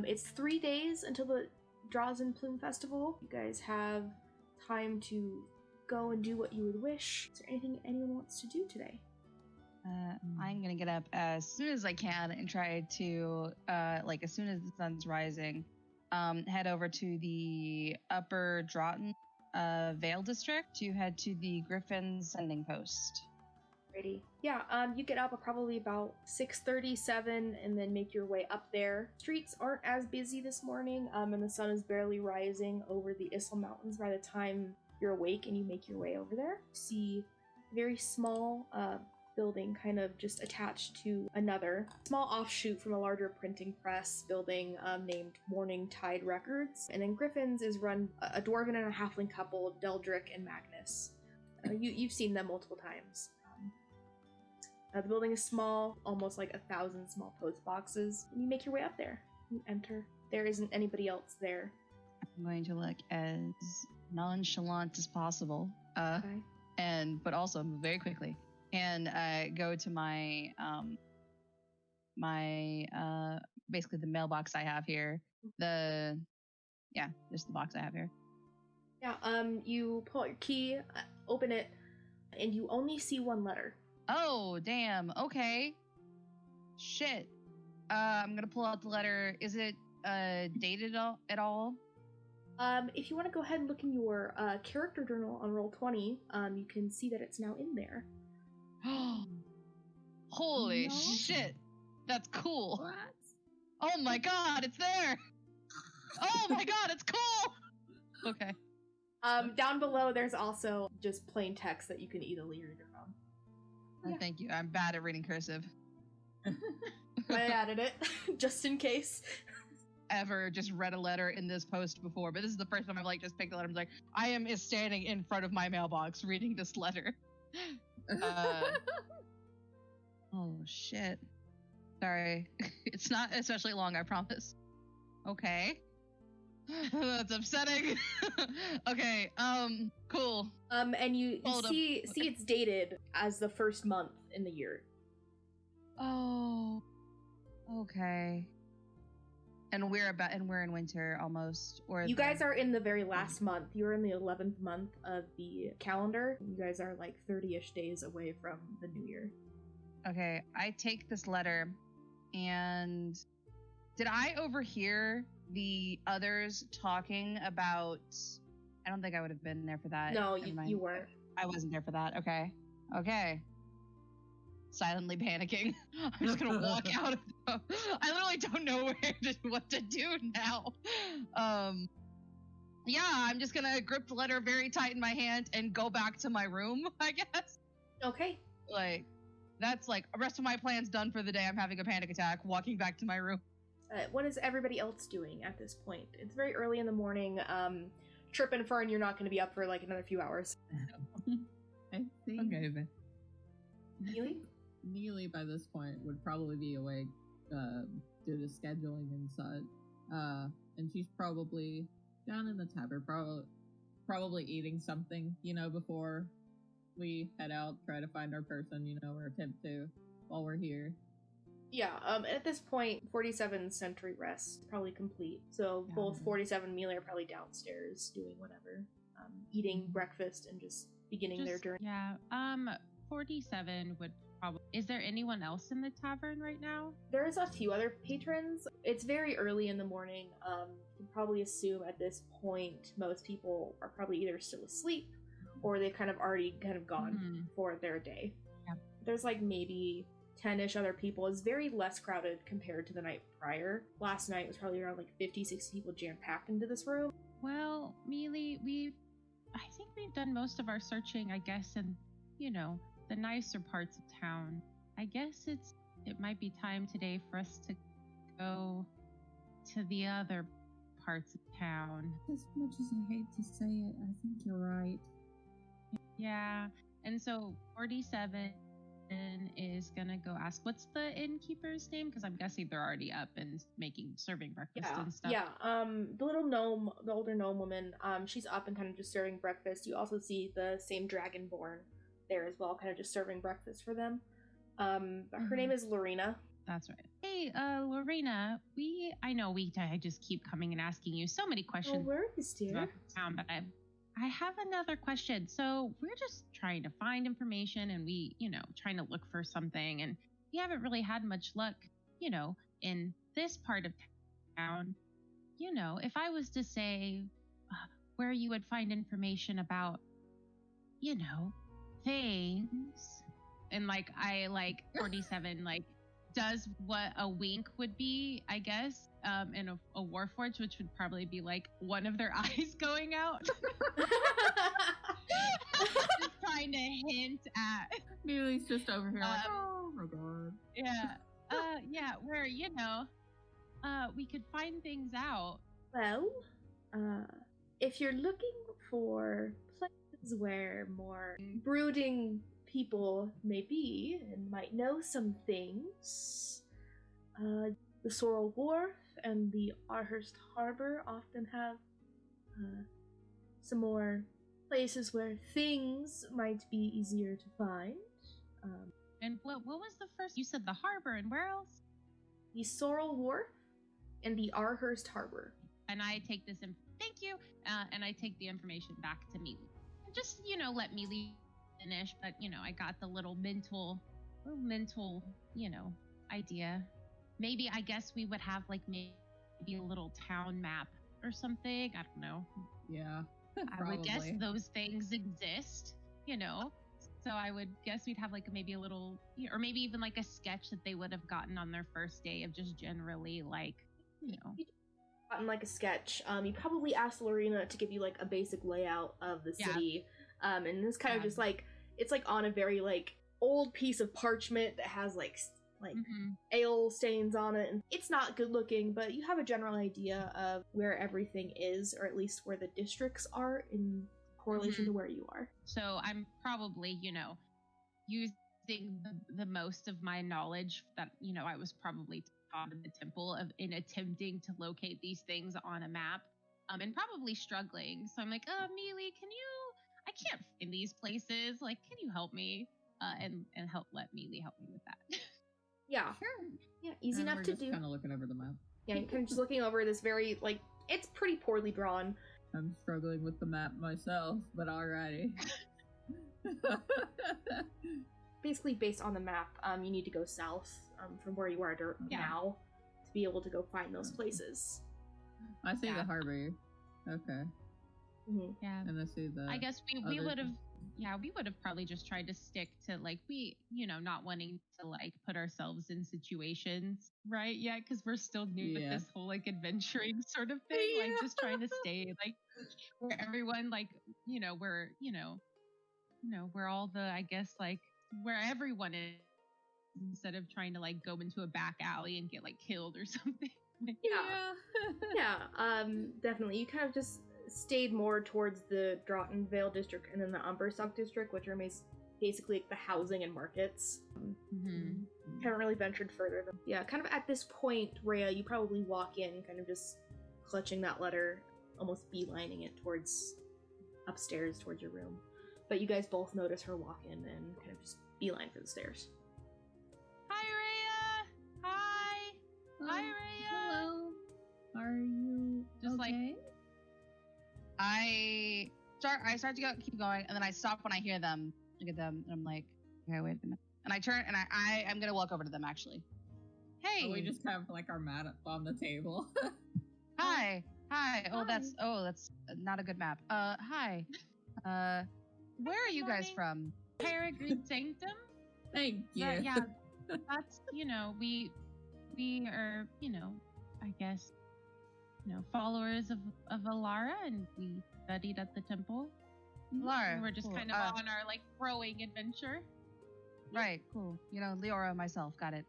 It's 3 days until the Draws and Plume Festival. You guys have time to go and do what you would wish. Is there anything anyone wants to do today? I'm gonna get up as soon as I can and try to, like, as soon as the sun's rising, head over to the Upper Draughton Vale District to head to the Griffin Sending Post. Alrighty. Yeah, you get up at probably about 6:37 and then make your way up there. Streets aren't as busy this morning, and the sun is barely rising over the Issel Mountains by the time you're awake and you make your way over there. You see a very small building kind of just attached to another small offshoot from a larger printing press building named Morning Tide Records. And then Griffin's is run a dwarven and a halfling couple, Deldrick and Magnus. You've seen them multiple times. The building is small, almost like 1,000 small post boxes. And you make your way up there. You enter. There isn't anybody else there. I'm going to look as nonchalant as possible, Okay. but also move very quickly, and go to my basically the mailbox I have here. Just the box I have here. Yeah, you pull out your key, open it, and you only see one letter. Oh, damn. Okay. Shit. I'm gonna pull out the letter. Is it dated at all? If you want to go ahead and look in your character journal on Roll20, you can see that it's now in there. Holy No. shit. That's cool. What? Oh my god, it's there. Oh my god, it's cool. Okay. Down below, there's also just plain text that you can easily read your own. Yeah. Thank you. I'm bad at reading cursive. I added it, just in case. Ever just read a letter in this post before, but this is the first time I've like just picked a letter. I'm like, I am standing in front of my mailbox reading this letter. Oh shit. Sorry. It's not especially long, I promise. Okay. That's upsetting. Okay, cool. And you Hold up. see it's dated as the first month in the year. Oh, okay. And we're in winter almost, or You guys are in the very last month. You're in the 11th month of the calendar. You guys are like 30-ish days away from the new year. Okay, I take this letter, and did I overhear the others talking about? I don't think I would have been there for that. No, Never mind. you weren't. I wasn't there for that. Okay. Silently panicking. I'm just gonna walk out of I literally don't know what to do now. Yeah, I'm just gonna grip the letter very tight in my hand and go back to my room, I guess. Okay. Like, that's like, the rest of my plan's done for the day. I'm having a panic attack, walking back to my room. What is everybody else doing at this point? It's very early in the morning. Trip and Fern, you're not going to be up for like another few hours. I think Okay, then. Neely by this point would probably be awake due to scheduling and such. And she's probably down in the tavern, probably eating something, before we head out, try to find our person, or attempt to while we're here. Yeah, at this point, 47 sentry rest probably complete. So both 47 and Mealy are probably downstairs doing whatever. Eating breakfast and just beginning their journey. Yeah, 47 would probably... Is there anyone else in the tavern right now? There's a few other patrons. It's very early in the morning. You can probably assume at this point most people are probably either still asleep or they've already gone for their day. Yeah. There's like maybe 10-ish other people. It's very less crowded compared to the night prior. Last night was probably around like 50, 60 people jam-packed into this room. Well, Mealy, I think we've done most of our searching, I guess, in, the nicer parts of town. I guess it might be time today for us to go to the other parts of town. As much as I hate to say it, I think you're right. Yeah, and so 47 is gonna go ask, what's the innkeeper's name? Because I'm guessing they're already up and serving breakfast and stuff. Yeah, the little gnome, the older gnome woman, she's up and just serving breakfast. You also see the same dragonborn there as well, just serving breakfast for them. Her name is Lorena. That's right. Hey, Lorena, I just keep coming and asking you so many questions. Oh, where is dear? About the town, but I have another question. So we're just trying to find information and we, trying to look for something, and we haven't really had much luck, in this part of town. If I was to say where you would find information about, things, and 47 does what a wink would be, I guess, in a Warforged, which would probably be one of their eyes going out. Just trying to hint at. Mealy's just over here oh my god. Yeah, where, we could find things out. Well, if you're looking for places where more brooding people may be and might know some things, the Sorrel Wharf and the Arhurst Harbor often have some more places where things might be easier to find. And what was the first? You said the harbor, and where else? The Sorrel Wharf and the Arhurst Harbor. And I take this thank you, and I take the information back to Mealy. And just, let Mealy finish, but, I got the little mental, idea. Maybe, I guess we would have, maybe a little town map or something. I don't know. Yeah, I would guess those things exist, So I would guess we'd have, maybe a little, or maybe even, a sketch that they would have gotten on their first day of just generally, Gotten a sketch. You probably asked Lorena to give you a basic layout of the city. And it's just it's on a very old piece of parchment that has ale stains on it, and it's not good looking, but you have a general idea of where everything is, or at least where the districts are in correlation to where you are. So I'm probably, using the most of my knowledge that, I was probably taught in the temple in attempting to locate these things on a map. and probably struggling. So I'm like, Mealy, I can't find these places. Like, can you help me? And let Mealy help me with that. Yeah. Sure. Yeah, easy enough to do. Kind of looking over the map. Yeah, you're kind of just looking over this very, like, it's pretty poorly drawn. I'm struggling with the map myself, but alrighty. Basically, based on the map, you need to go south from where you are now to be able to go find those places. I see the harbor. Okay. Mm-hmm. Yeah. And I see the. I guess we would have probably just tried to stick to like not wanting to like put ourselves in situations, right? Yeah, because we're still new with this whole like adventuring sort of thing, like just trying to stay like where everyone like we're all the I guess like where everyone is instead of trying to like go into a back alley and get like killed or something. Definitely. You kind of just stayed more towards the Draughton Vale district and then the Umberstock district, which are basically like the housing and markets. Haven't really ventured further. Yeah, kind of at this point, Rhea, you probably walk in, kind of just clutching that letter, almost beelining it towards upstairs, towards your room. But you guys both notice her walk in and kind of just beeline for the stairs. Hi, Rhea! Hi! Hi, Rhea! Hello. Are you just okay? I start to keep going, and then I stop when I hear them. Look at them, and I'm like, okay, wait a minute. And I turn, and I'm gonna walk over to them actually. Hey, we just have like our map on the table. Hi. Oh, that's not a good map. Hi. Where are you guys from? Peregrine Sanctum. Thank you. That's we are I guess followers of Alara, and we studied at the temple. Alara, we're just kind of on our like growing adventure. Right, cool. Leora, myself, got it.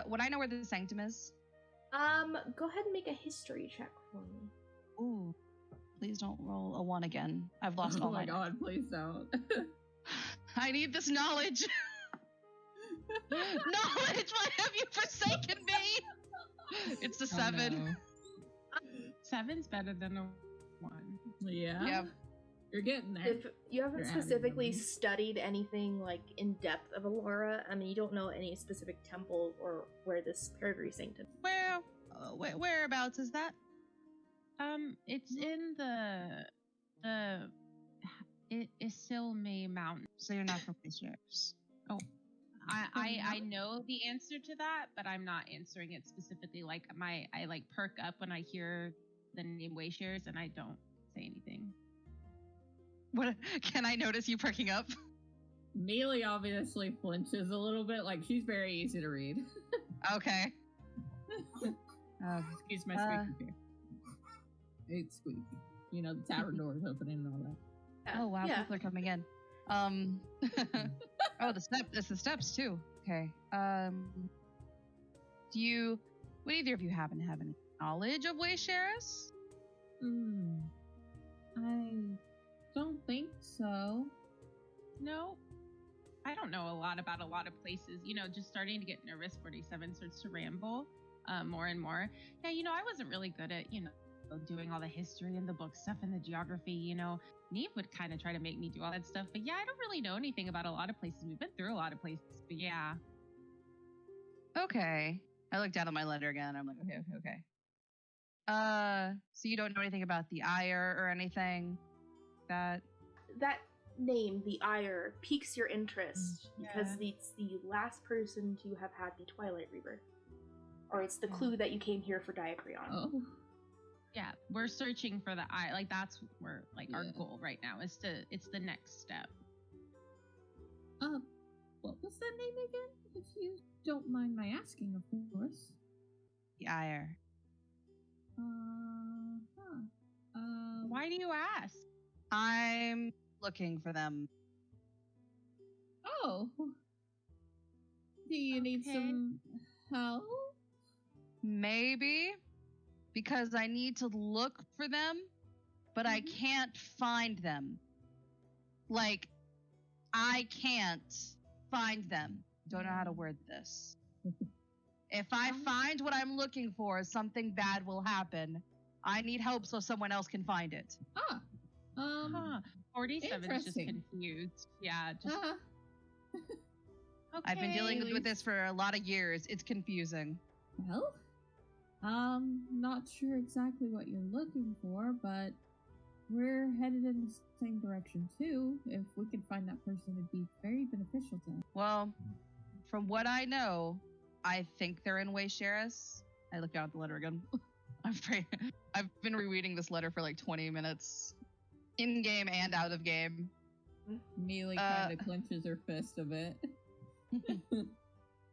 Would I know where the sanctum is? Go ahead and make a history check for me. Ooh, please don't roll a 1 again. I've lost all my. Oh my god, please don't. I need this knowledge. Knowledge, why have you forsaken me? It's a 7. No. 7's better than a 1. Yeah. Yep. You're getting there. If you haven't specifically studied anything like in depth of Alara, I mean, you don't know any specific temple or where this Peregrine Sanctum. Whereabouts is that? It's in the Isilme Mountain. So you're not from Mischiefs. Oh, I know the answer to that, but I'm not answering it specifically. Like I like perk up when I hear the name Wayshares, and I don't say anything. What can I notice you perking up? Mealy obviously flinches a little bit, like she's very easy to read. Okay. Excuse my squeaky chair. It's squeaky. The tavern door is opening and all that. Oh wow, people are coming in. Oh, it's the steps too. Okay. Would either of you happen to have any knowledge of Wayshares? I don't think so. No, I don't know a lot about a lot of places. Just starting to get nervous. 47 starts to ramble more and more. Yeah, I wasn't really good at doing all the history and the book stuff and the geography. Neve would kind of try to make me do all that stuff, but yeah, I don't really know anything about a lot of places. We've been through a lot of places, but yeah. Okay. I look down at my letter again. I'm like, okay. So you don't know anything about the Ire or anything? That name, the Ire, piques your interest because it's the last person to have had the Twilight Rebirth. Or it's the clue that you came here for Dyacre on. Oh. Yeah, we're searching for the Ire. Like that's where our goal right now is it's the next step. What was that name again? If you don't mind my asking, of course. The Ire. Why do you ask? I'm looking for them. Oh. Do you need some help? Maybe. Because I need to look for them, but I can't find them. Like, I can't find them. Don't know how to word this. If I find what I'm looking for, something bad will happen. I need help so someone else can find it. 47 is just Interesting. confused. Yeah, just I've been dealing Okay. with this for a lot of years. It's confusing. Well, not sure exactly what you're looking for, but we're headed in the same direction too. If we could find that person, it'd be very beneficial to us. Well, from what I know, I think they're in Waysharis. I looked down at the letter again. I've been rereading this letter for like 20 minutes, in game and out of game. Mealy kind of clenches her fist a bit.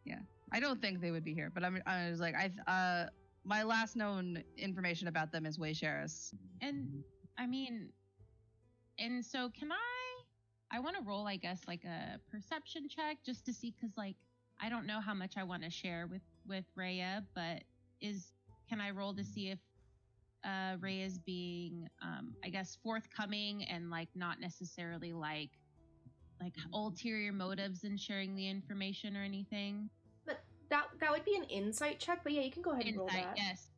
Yeah, I don't think they would be here, but I was like, my last known information about them is Waysharis. And I mean, and so can I want to roll, I guess, like a perception check just to see, because like I don't know how much I want to share with Rhea, but can I roll to see if Rhea is being I guess forthcoming and like not necessarily like ulterior motives in sharing the information or anything? But that would be an insight check. But yeah, you can go ahead and roll Insight, that. yes.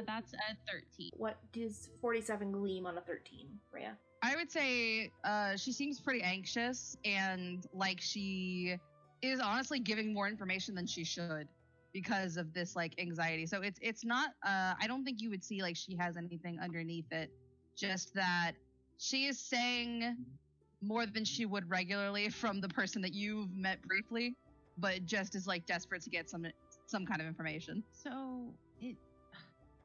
That's a 13. What does 47 gleam on a 13, Rhea? I would say she seems pretty anxious and like she is honestly giving more information than she should because of this like anxiety. So it's not I don't think you would see like she has anything underneath it, just that she is saying more than she would regularly from the person that you've met briefly, but just is like desperate to get some kind of information. So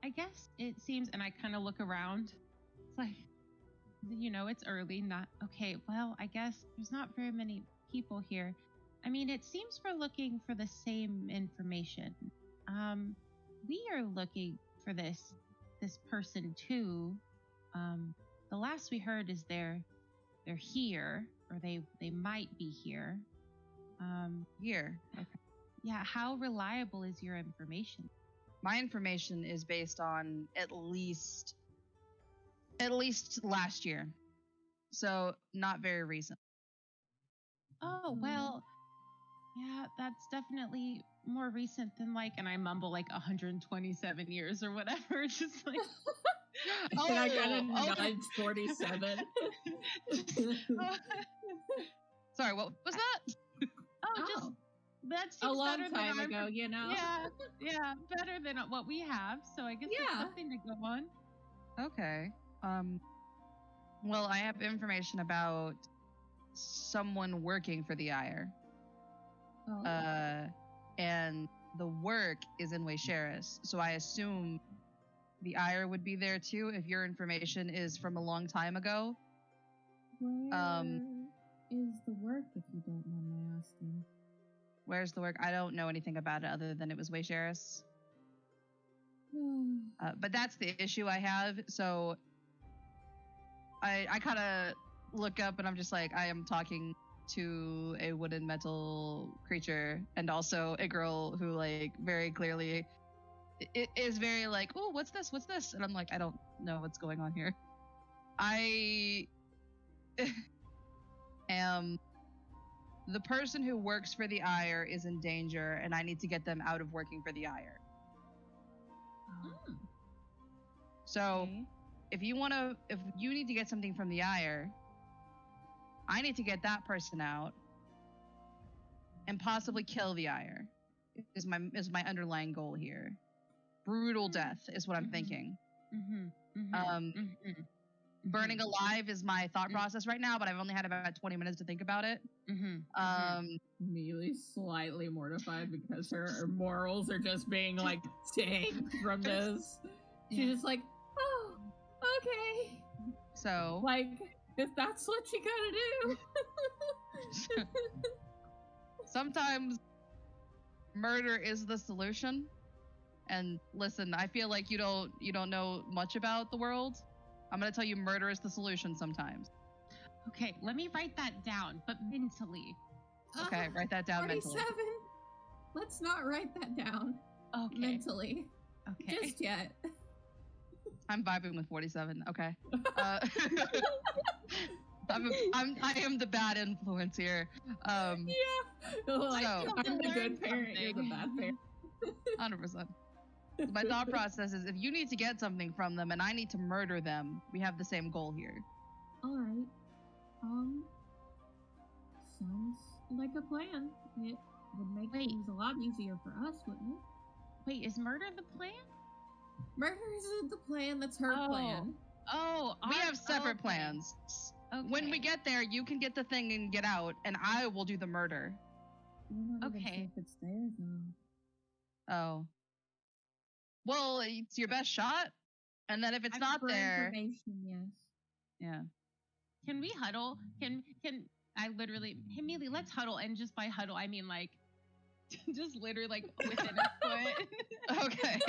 I guess it seems, and I kind of look around. It's like, it's early. Not okay. Well, I guess there's not very many people here. I mean, it seems we're looking for the same information. We are looking for this person too. The last we heard is they're here, or they might be here. Here. Okay. Yeah. How reliable is your information? My information is based on at least last year. So not very recent. Oh, well, yeah, that's definitely more recent than like, and I mumble like 127 years or whatever. Just like, And I got a okay. nudge 47. Sorry, what was that? just that seems a long better time than ago, you know? Yeah, better than what we have. So I guess Yeah. there's something to go on. Okay. Well, I have information about someone working for the Ire. Oh. And the work is in Waysharis, so I assume the Ire would be there too if your information is from a long time ago. Where is the work, if you don't mind my asking? Where's the work? I don't know anything about it other than it was Waysharis. But that's the issue I have, so I kind of look up and I'm just like, I am talking to a wooden metal creature and also a girl who like very clearly is very like, oh, what's this? And I'm like, I don't know what's going on here. I am the person who works for the Ire is in danger and I need to get them out of working for the Ire. So Okay. if you need to get something from the Ire, I need to get that person out and possibly kill the Ire. Is my underlying goal here. Brutal death is what I'm thinking. Burning alive is my thought process right now, but I've only had about 20 minutes to think about it. Mealy's slightly mortified because her morals are just being like tanked from this. She's just like, oh, okay. So Like, if that's what you gotta do. sometimes murder is the solution. And listen, I feel like you don't know much about the world. I'm gonna tell you murder is the solution sometimes. Okay, let me write that down, but mentally. Okay, write that down 47. mentally. Let's not write that down Okay. mentally. Okay. Just yet. I'm vibing with 47. Okay. I am the bad influence here. Yeah. Like, So- I'm the Learn good parent, you're the something. bad parent. 100%. My thought process is if you need to get something from them and I need to murder them, we have the same goal here. All right. Sounds like a plan. It would make things a lot easier for us, wouldn't it? Wait, is murder the plan? Murder isn't the plan. That's her plan. Oh, we have separate plans. Okay. When we get there, you can get the thing and get out, and I will do the murder. I'm not even sure if it's there, though. Oh. Well, it's your best shot, and then if it's not there, yes. Yeah. Can we huddle? Can I literally? Hey, Mealy, let's huddle, and just by huddle, I mean like, just literally like within a foot. Okay.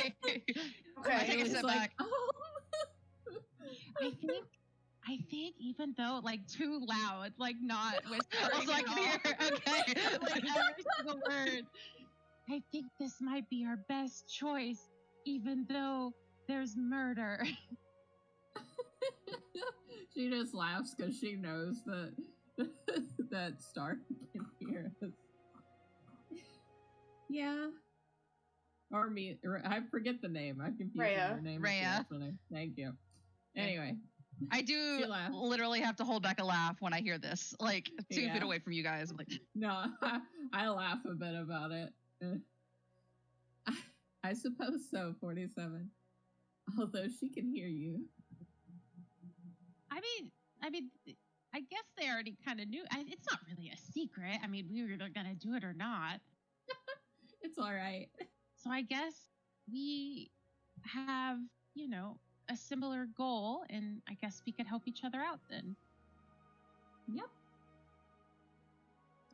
Okay. Take a step like, back. I think even though like too loud, like not whispering. Also, I can hear. Okay. Like every single word. I think this might be our best choice, even though there's murder. She just laughs because she knows that that Star can hear us. Yeah. Or me. I forget the name. I'm confused with her name. Rhea. Thank you. Anyway. I do literally have to hold back a laugh when I hear this. Like 2 feet away from you guys. I'm like, no, I laugh a bit about it. I suppose so, 47. Although she can hear you. I mean, I guess they already kind of knew. It's not really a secret. I mean, we were gonna do it or not. It's all right. So I guess we have, a similar goal, and I guess we could help each other out then. Yep.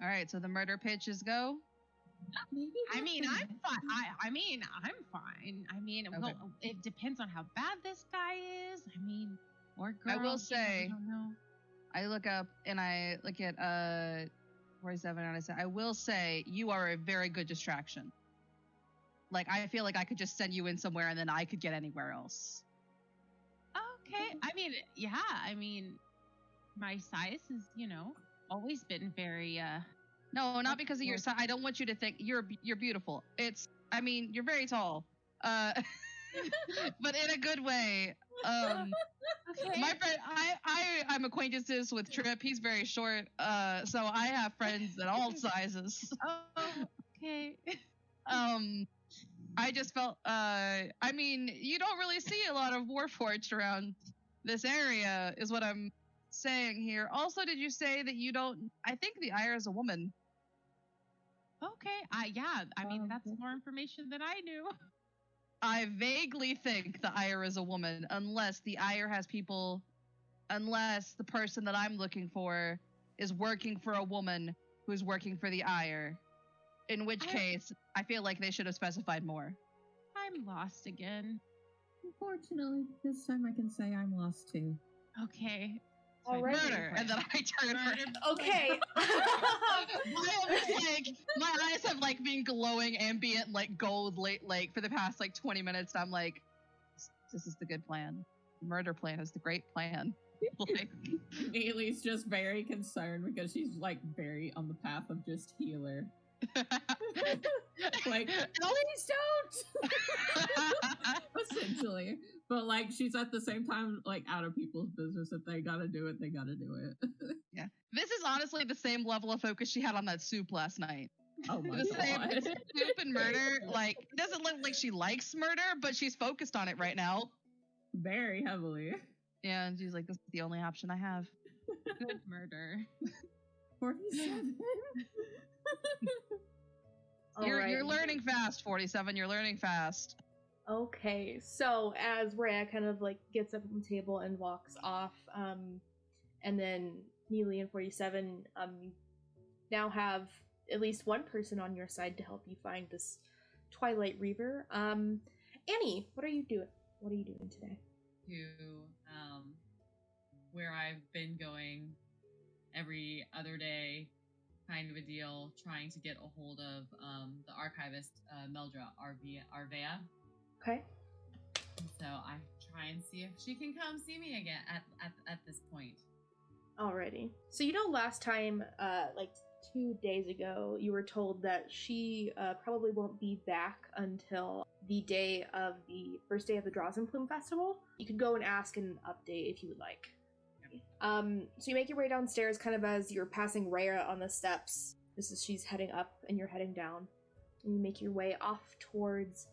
all right, so the murder pitches go. Maybe I'm fine. I'm fine. Okay. Well, it depends on how bad this guy is. Or girl. I will say, I don't know. I look up and I look at 47 and I say, I will say you are a very good distraction. Like, I feel like I could just send you in somewhere and then I could get anywhere else. Okay. My size has, always been very, No, not because of your size. I don't want you to think you're beautiful. You're very tall. But in a good way. Okay. My friend, I'm acquaintances with Trip. He's very short. So I have friends at all sizes. Oh, okay. I just felt, you don't really see a lot of Warforged around this area, is what I'm saying here. Also, did you say that you don't, I think the Ire is a woman. Okay. That's more information than I knew. I vaguely think the Ire is a woman, unless the person that I'm looking for is working for a woman who's working for the Ire. In which case, I feel like they should have specified more. I'm lost again. Unfortunately, this time I can say I'm lost too. Okay. All right. Murder, and then I turn around. Okay. My eyes have been glowing ambient gold for the past 20 minutes. I'm like, this is the good plan. The murder plan is the great plan. Neely's just very concerned because she's very on the path of just healer. Please don't. Essentially, but she's at the same time out of people's business. If they gotta do it, they gotta do it. Yeah, this is honestly the same level of focus she had on that soup last night. Oh my the same god! Soup and murder. It doesn't look like she likes murder, but she's focused on it right now. Very heavily. Yeah, and she's like, "This is the only option I have." Good murder. 47. You're learning fast, 47. You're learning fast. Okay, so as Rhea kind of gets up from the table and walks off, and then Neely and 47 now have at least one person on your side to help you find this Twilight Reaver. Annie, what are you doing? What are you doing today? Where I've been going every other day, kind of a deal, trying to get a hold of the archivist, Meldra Arvea. Okay. So I try and see if she can come see me again at this point. Alrighty. So last time, 2 days ago, you were told that she probably won't be back until the day of the first day of the Draws and Plume Festival. You could go and ask an update if you would like. So you make your way downstairs kind of as you're passing Rhea on the steps. She's heading up and you're heading down. And you make your way off towards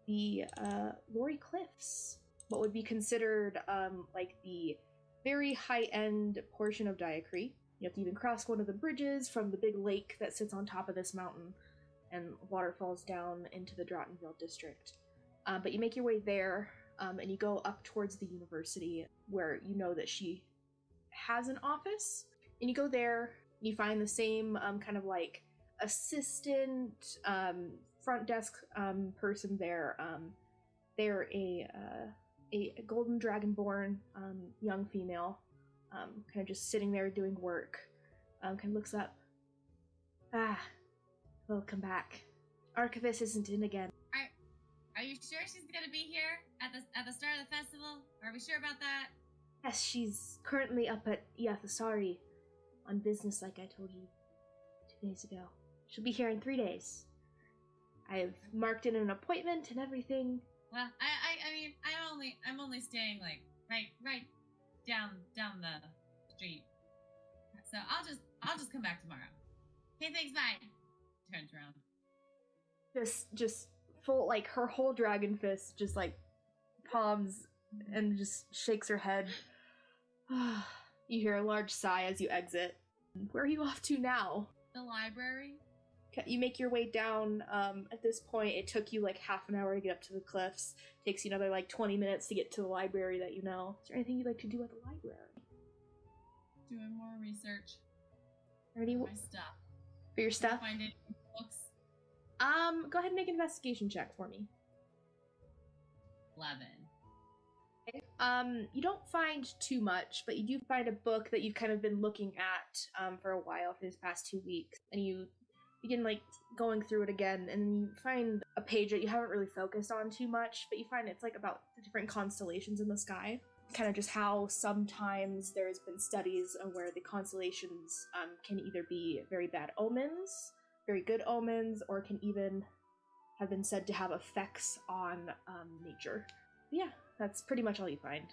the Lori Cliffs, what would be considered like the very high-end portion of Dyacre. You have to even cross one of the bridges from the big lake that sits on top of this mountain, and water falls down into the Drottenville district. But you make your way there, and you go up towards the university, where you know that she has an office. And you go there, and you find the same kind of like assistant front desk person there. They're a golden dragonborn young female, kind of just sitting there doing work. Kind of looks up. Welcome back. Archivist isn't in again. Are you sure she's gonna be here at the start of the festival? Are we sure about that? Yes, she's currently up at Yathasari on business, like I told you 2 days ago. She'll be here in 3 days. I've marked in an appointment and everything. Well, I mean, I'm only staying like right down the street. So I'll just come back tomorrow. Okay, thanks, bye. Turns around. Just full, like, her whole dragon fist just like palms and just shakes her head. You hear a large sigh as you exit. Where are you off to now? The library. You make your way down. At this point, it took you like half an hour to get up to the cliffs. Takes you another like 20 minutes to get to the library that you know. Is there anything you'd like to do at the library? Doing more research. Ready? My stuff. For your stuff? Find any books? Go ahead and make an investigation check for me. 11. Okay. You don't find too much, but you do find a book that you've kind of been looking at for a while for these past 2 weeks, and you begin like going through it again, and then you find a page that you haven't really focused on too much, but you find it's like about the different constellations in the sky. Kind of just how sometimes there's been studies where the constellations can either be very bad omens, very good omens, or can even have been said to have effects on nature. But yeah, that's pretty much all you find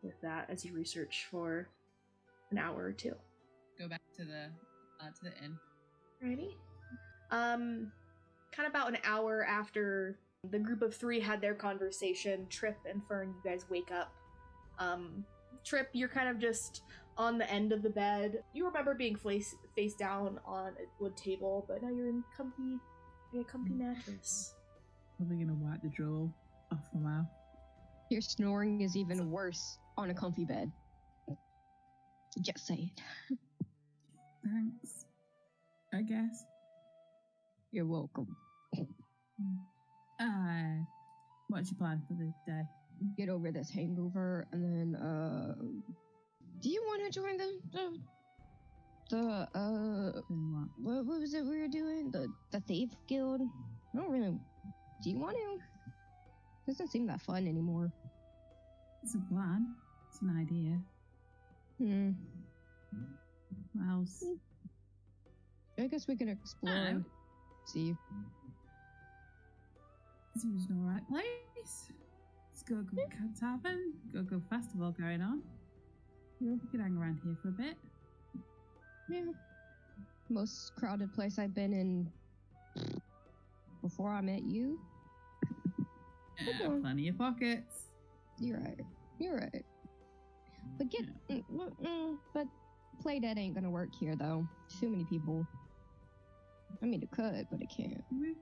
with that as you research for an hour or two. Go back to the inn. Alrighty. Kind of about an hour after the group of 3 had their conversation, Trip and Fern, you guys wake up. Trip, you're kind of just on the end of the bed. You remember being face down on a wood table, but now you're in a comfy mattress. Probably gonna wipe the drool off my mouth. Your snoring is even worse on a comfy bed. Just say it. Thanks, I guess. You're welcome. What's your plan for the day? Get over this hangover, and then, do you want to join what was it we were doing? The Theif Guild? I don't really, do you want to? Doesn't seem that fun anymore. It's a plan. It's an idea. What else? I guess we can explore. See. Seems an alright place. Let's go tavern. Go festival going on. Yeah. We could hang around here for a bit. Yeah. Most crowded place I've been in before I met you. Yeah, plenty of pockets. You're right. But but play dead ain't gonna work here though. Too many people. I mean, it could, but it can't. We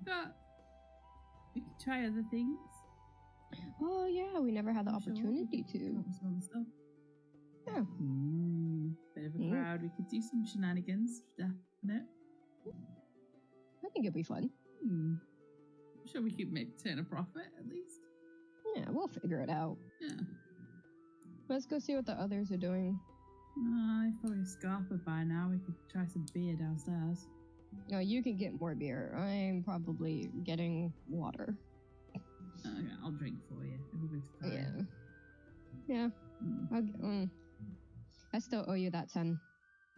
could try other things. Oh yeah, we never had the opportunity to. Yeah. Bit of a crowd. We could do some shenanigans. Definite. I think it'd be fun. I'm sure we could turn a profit at least. Yeah, we'll figure it out. Yeah. Let's go see what the others are doing. They've probably scarpered by now. We could try some beer downstairs. No, you can get more beer. I'm probably getting water. Okay, I'll drink for you. Everybody's tired. Yeah. I still owe you that 10.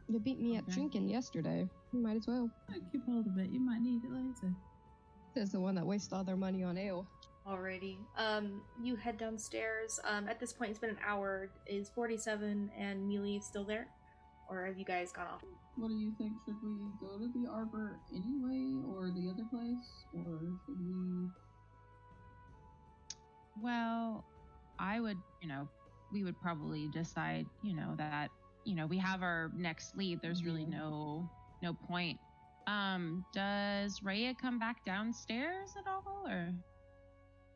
You beat me at drinking yesterday. You might as well. Keep hold of it. You might need it later. There's the one that wastes all their money on ale. Alrighty. You head downstairs. At this point, it's been an hour. Is 47 and Mealy still there? Or have you guys gone off? What do you think? Should we go to the arbor anyway, or the other place, or should we? Well, I would, we would probably decide, that, we have our next lead. There's really no point. Does Rhea come back downstairs at all, or?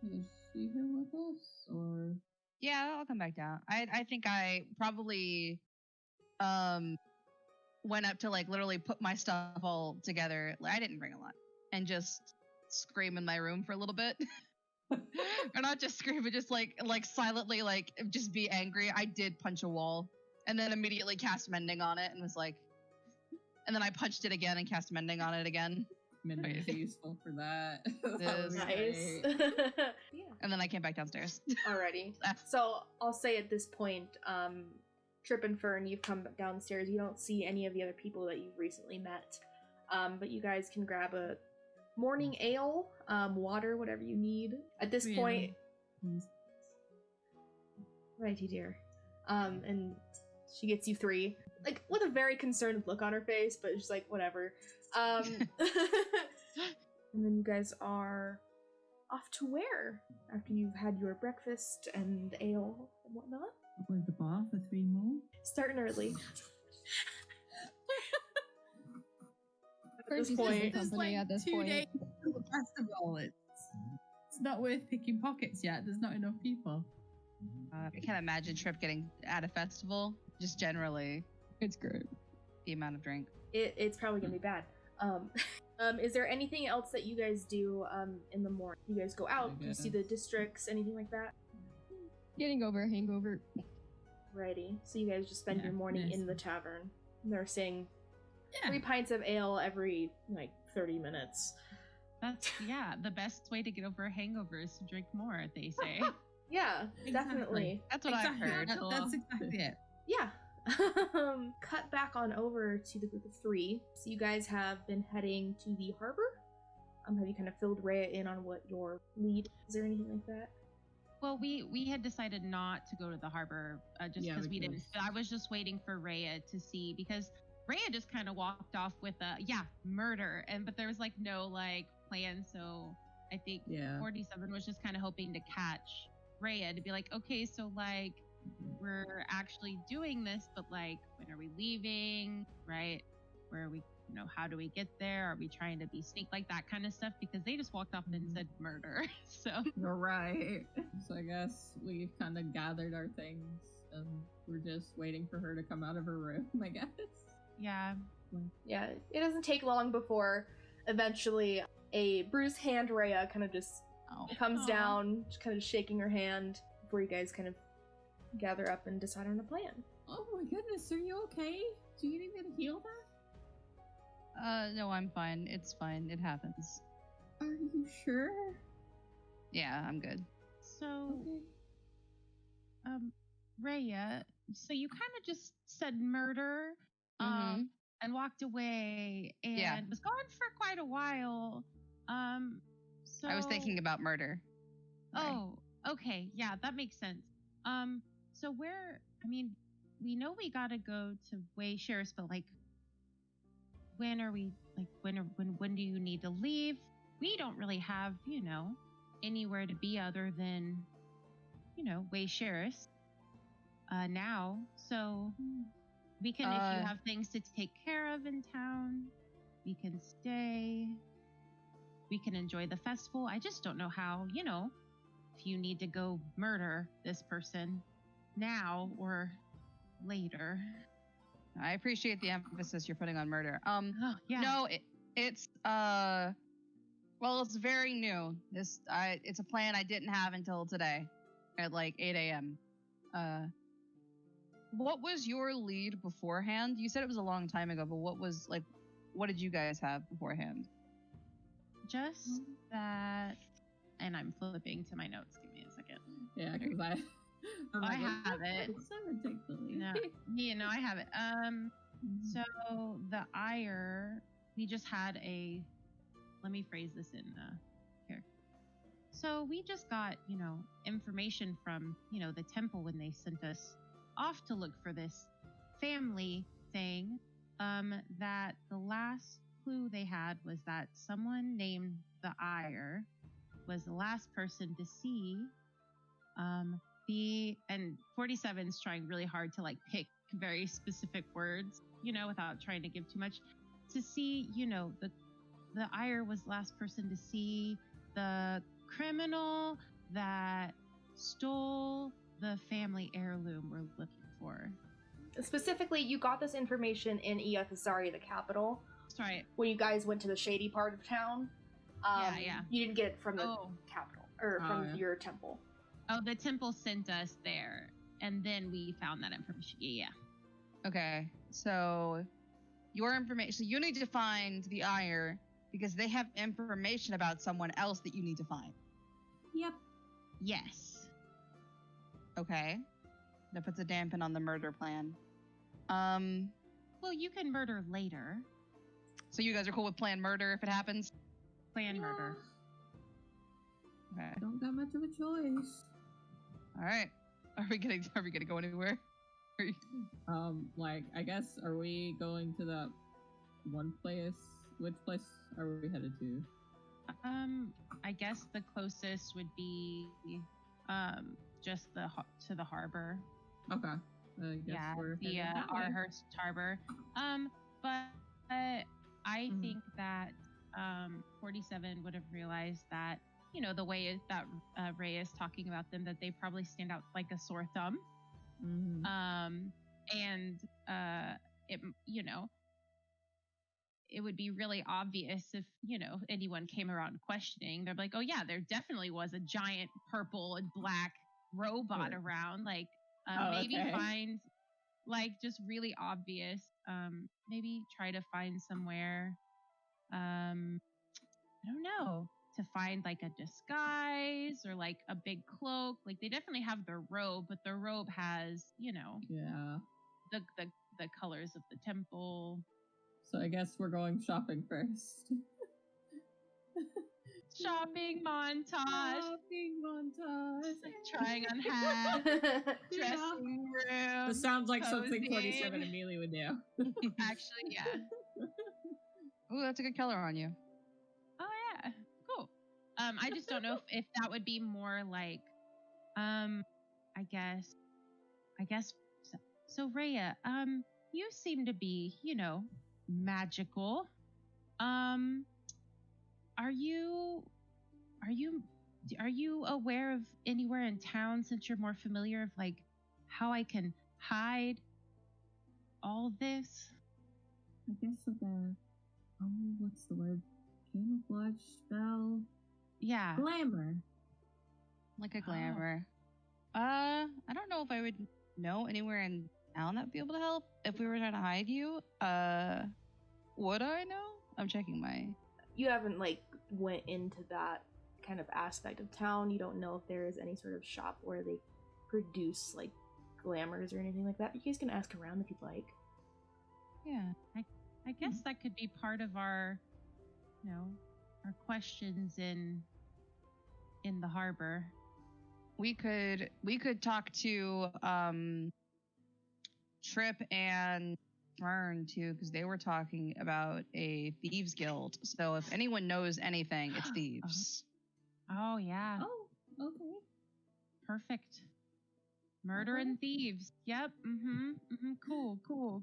Is she here with us, or? Yeah, I'll come back down. I think I probably went up to like literally put my stuff all together. I didn't bring a lot, and just scream in my room for a little bit. Or not just scream, but just like silently just be angry. I did punch a wall and then immediately cast mending on it and was like, and then I punched it again and cast mending on it again. Mending is useful for that. Nice. Yeah. And then I came back downstairs. Alrighty. So I'll say at this point, Trip and Fern, you've come downstairs. You don't see any of the other people that you've recently met. But you guys can grab a morning ale, water, whatever you need. At this point, righty dear. And she gets you 3, like with a very concerned look on her face, but just like whatever. And then you guys are off to where after you've had your breakfast and ale and whatnot? I'll go to the bar for 3 more. Starting early. At this She's point, just company at this 2 point. days until the festival. It's not worth picking pockets yet. There's not enough people. I can't imagine Trip getting at a festival. Just generally, It's great. the amount of drink. it's probably gonna be bad. Is there anything else that you guys do in the morning? You guys go out? Do you see the districts? Anything like that? Getting over a hangover. Righty. So you guys just spend Yeah, your morning nice. in the tavern, nursing Yeah. 3 pints of ale every 30 minutes. That's, the best way to get over a hangover is to drink more, they say. Yeah, Exactly. definitely. That's what Exactly. I've heard. That's exactly it. Yeah. Cut back on over to the group of 3. So you guys have been heading to the harbor. Have you kind of filled Rhea in on what your lead? Is there anything like that? Well, we had decided not to go to the harbor just Yeah, because we didn't. because- I was just waiting for Rhea to see, because Rhea just kind of walked off with murder, but there was no plan. So I think Yeah. 47 was just kind of hoping to catch Rhea to be like, okay, so we're actually doing this, but when are we leaving? Right? Where are we? How do we get there? Are we trying to be sneak, that kind of stuff? Because they just walked off and said murder. So You're right. So I guess we've kind of gathered our things, and we're just waiting for her to come out of her room, I guess. yeah. Yeah, it doesn't take long before eventually a bruised hand Rhea kind of just comes Aw. down, just kind of shaking her hand before you guys kind of gather up and decide on a plan. Oh my goodness, are you okay? Do you need me to heal that? No, I'm fine. It's fine. It happens. Are you sure? Yeah, I'm good. So, Okay. Rhea, so you kind of just said murder, Mhm. and walked away, and Yeah. was gone for quite a while. So I was thinking about murder. Oh, okay, yeah, that makes sense. So we know we gotta go to Way Sheriff's, but when are we? When do you need to leave? We don't really have, anywhere to be other than, Way Sheriff's. Now, so we can, if you have things to take care of in town, we can stay. We can enjoy the festival. I just don't know how, if you need to go murder this person now or later. I appreciate the emphasis you're putting on murder. Oh, yeah. No, it's it's very new. It's a plan I didn't have until today at 8 a.m. What was your lead beforehand? You said it was a long time ago, but what did you guys have beforehand? Just that, and I'm flipping to my notes. Give me a second. Yeah, because I'm I like, have it. Someone take the lead. No, I have it. So the ire, we just had let me phrase this in here. So we just got, information from, the temple when they sent us off to look for this family thing, that the last clue they had was that someone named the ire was the last person to see, and 47's trying really hard to like pick very specific words, without trying to give too much, to see, the ire was the last person to see the criminal that stole the family heirloom we're looking for. Specifically, you got this information in Iathisari, the capital. Sorry. When you guys went to the shady part of town. Yeah. You didn't get it from the capital, or from your temple. Oh, the temple sent us there, and then we found that information. Yeah. Okay, so your information. So you need to find the ire because they have information about someone else that you need to find. Yep. Yes. Okay. That puts a dampen on the murder plan. Well, you can murder later. So you guys are cool with planned murder if it happens? Planned murder. Okay. Don't got much of a choice. All right. Are we gonna go anywhere? I guess, are we going to that one place? Which place are we headed to? I guess the closest would be, just to the harbor. Okay. I guess we're the Arhurst Harbor. But I think that 47 would have realized that, the way that Ray is talking about them, that they probably stand out like a sore thumb. Mm-hmm. And it would be really obvious if, anyone came around questioning. They're like, oh yeah, there definitely was a giant purple and black robot around. Like, maybe find, like, just really obvious. Maybe try to find somewhere, I don't know, to find like a disguise or like a big cloak. Like, they definitely have their robe, but their robe has, the colors of the temple. So I guess we're going shopping first. Shopping montage. Trying on hats. Dressing room. This sounds like something posing. 47 and Amelia would do. Actually, yeah. Ooh, that's a good color on you. Oh yeah, cool. I just don't know if that would be more like, I guess. So Rhea, you seem to be, magical. Are you aware of anywhere in town, since you're more familiar of like how I can hide all this? I guess like what's the word? Camouflage spell? Yeah. Glamour. Like a glamour. I don't know if I would know anywhere in town that would be able to help if we were trying to hide you. Would I know? I'm checking my... You haven't, went into that kind of aspect of town. You don't know if there is any sort of shop where they produce, glamours or anything like that. You guys can ask around if you'd like. Yeah, I guess that could be part of our, our questions in the harbor. We could talk to Trip and Fern too, because they were talking about a thieves guild. So if anyone knows anything, it's thieves. Oh yeah. Oh, okay. Perfect. Murder and thieves. Yep. Cool.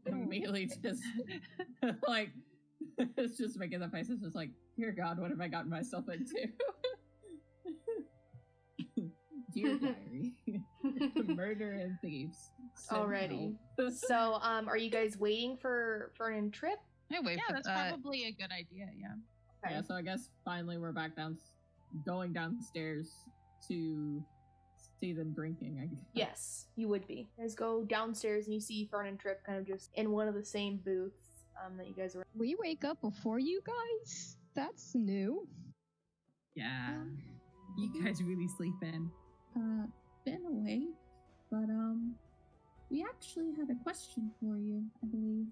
Immediately just it's just making the faces just like, dear God, what have I gotten myself into? Dear diary. Murder and thieves. Alrighty. So, are you guys waiting for Fern and Trip? Yeah, that's probably a good idea, yeah. Okay. Yeah, so I guess finally we're back going downstairs to see them drinking, I guess. Yes, you would be. You guys go downstairs and you see Fern and Trip kind of just in one of the same booths that you guys were. We wake up before you guys? That's new. Yeah. You guys really sleep in. Been awake, but we actually had a question for you, I believe.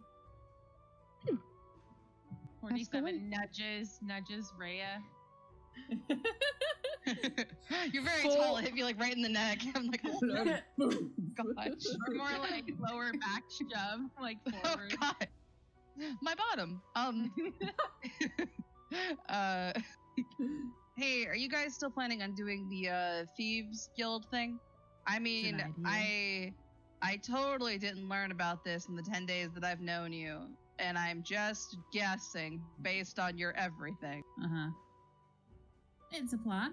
47 nudges Rhea. You're very tall. It hit me like right in the neck. I'm like, oh gosh. Or more like lower back shove, like forward. Oh god. My bottom. Hey, are you guys still planning on doing the Thieves Guild thing? I mean, I totally didn't learn about this in the 10 days that I've known you, and I'm just guessing based on your everything. It's a plan.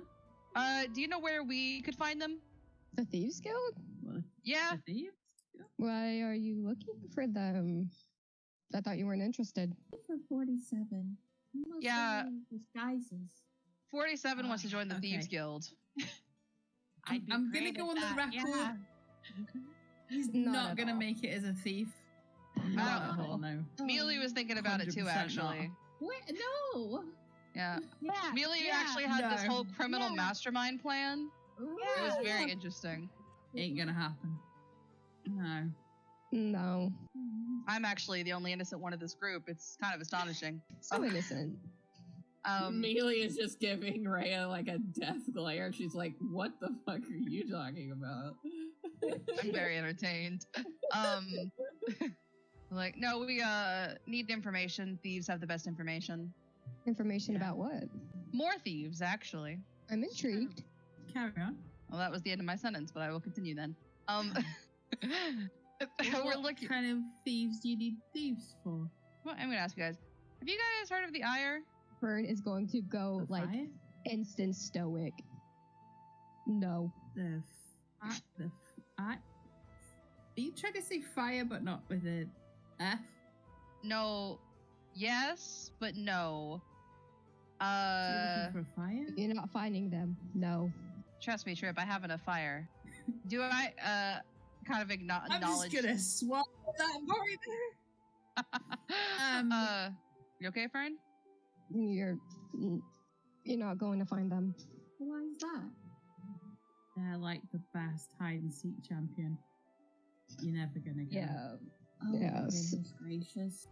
Do you know where we could find them? The Thieves Guild? Well, Yeah. the Thieves? Why are you looking for them? I thought you weren't interested. For 47. Yeah. Disguises. 47 wants to join the okay. Thieves Guild. I'm gonna go on the record. Yeah. He's Not not at gonna all. make it as a thief. Not at all, no. Mealy was thinking about it too, 100% actually. What? No! Yeah. Yeah. Mealy actually had this No. whole criminal mastermind plan. It was Yeah. very interesting. Ain't gonna happen. No. No. I'm actually the only innocent one of this group. It's kind of astonishing. So innocent. Amelia is just giving Rhea like a death glare. She's like, what the fuck are you talking about? I'm very entertained. Like, no, we need information. Thieves have the best information. Information about what? More thieves, actually. I'm intrigued. Carry on. Well, that was the end of my sentence, but I will continue then. We're What looking. kind of thieves do you need thieves for? Well, I'm gonna ask you guys. Have you guys heard of the Ire? Fern is going to go The like fire? instant stoic. No. Are you trying to say fire but not with a F? No. Yes, but no. So you're looking for a fire? You're not finding them. No. Trust me, Trip. I have enough fire. Do I kind of acknowledge? I'm just gonna swallow that right You okay, Fern? You're not going to find them. Why is that? They're like the best hide and seek champion. You're never gonna get. Yeah. Oh, Yes. goodness gracious.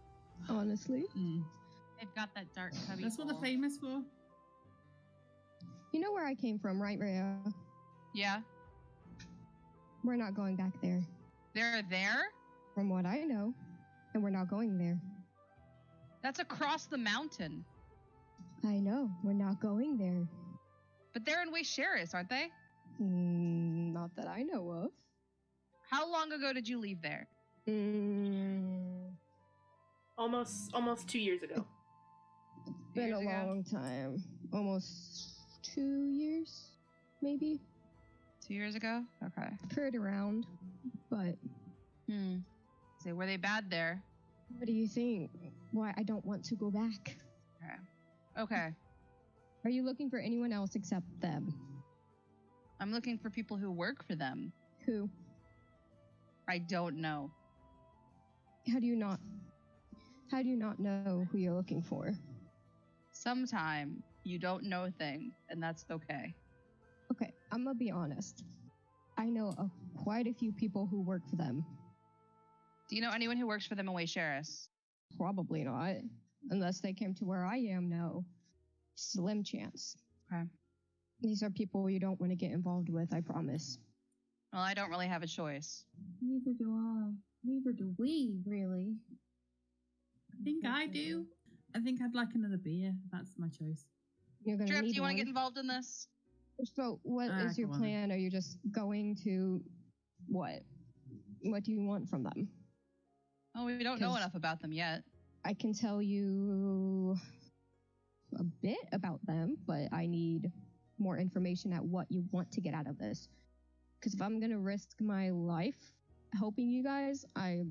Honestly. They've got that dark cubby. That's what they're hole. famous for. You know where I came from, right, Rhea? Yeah. We're not going back there. They're there? From what I know. And we're not going there. That's across the mountain. I know. We're not going there. But they're in Weisharis, aren't they? Not that I know of. How long ago did you leave there? Almost 2 years ago. Been a Years ago? long time. Almost 2 years, maybe. 2 years ago? Okay. Heard around. But So were they bad there? what do you think? Why I don't want to go back. Okay. Are you looking for anyone else except them? I'm looking for people who work for them. Who? I don't know. How do you not know who you're looking for? Sometime you don't know things, and that's okay. Okay, I'm gonna be honest. I know of quite a few people who work for them. Do you know anyone who works for them in Weisharis? Probably not. Unless they came to where I am now. Slim chance. Okay. These are people you don't want to get involved with, I promise. Well, I don't really have a choice. Neither do I. Neither do we, really. I think I do. I think I'd like another beer. That's my choice. You're gonna Drip, do need you want one. to get involved in this? So, what is your come on then. plan? Are you just going to what? What do you want from them? Oh, we don't know 'Cause- enough about them yet. I can tell you a bit about them, but I need more information at what you want to get out of this. Because if I'm gonna risk my life helping you guys, I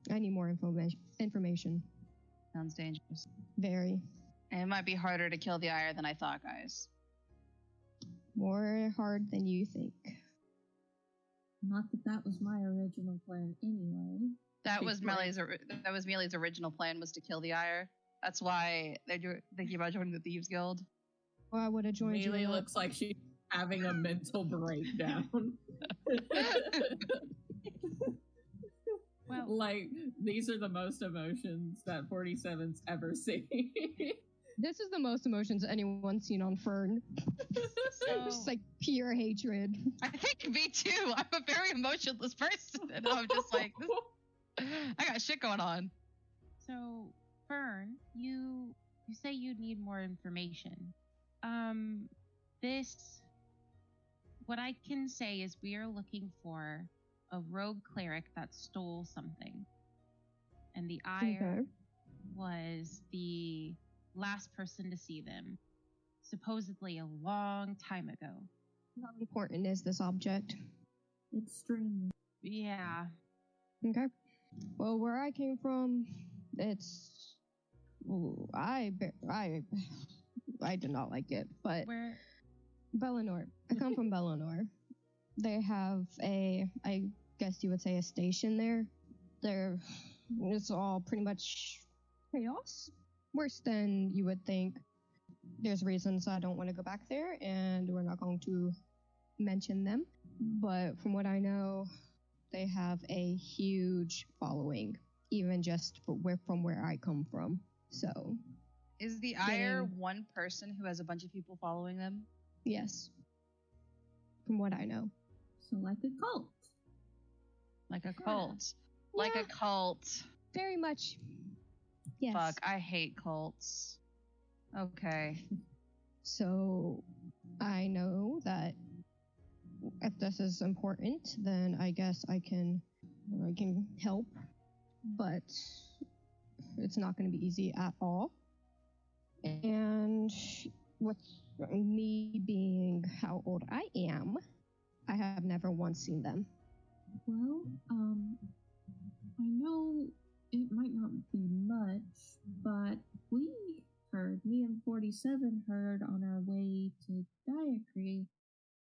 need more information. Sounds dangerous. Very. And it might be harder to kill the Ire than I thought, guys. More hard than you think. Not that was my original plan anyway. That Big was brain. Mealy's original plan, was to kill the Ire. That's why they're thinking about joining the Thieves Guild. Well, I would have joined Melee you. looks like she's having a mental breakdown. Well, Like, these are the most emotions that 47's ever seen. This is the most emotions anyone's seen on Fern. Just like pure hatred. I think me too. I'm a very emotionless person, and I'm just like, I got shit going on. So, Fern, you say you need more information. What I can say is we are looking for a rogue cleric that stole something. And the Ire was the last person to see them, supposedly a long time ago. How important is this object? Extremely. Yeah. Okay. Well, where I came from, it's... Ooh, I did not like it, but... Where? Bellinor. I come from Bellinor. They have I guess you would say a station there. It's all pretty much chaos. Worse than you would think. There's reasons I don't want to go back there, and we're not going to mention them. But from what I know, they have a huge following, even just from where I come from. So, Is the Ire one person who has a bunch of people following them? yes. From what I know. So like a cult. Like a cult. Like a cult. Very much. Yes. Fuck, I hate cults. Okay. So, I know that if this is important, then I guess I can help, but it's not going to be easy at all. And with me being how old I am, I have never once seen them. Well, I know it might not be much, but me and 47 heard on our way to Dyacre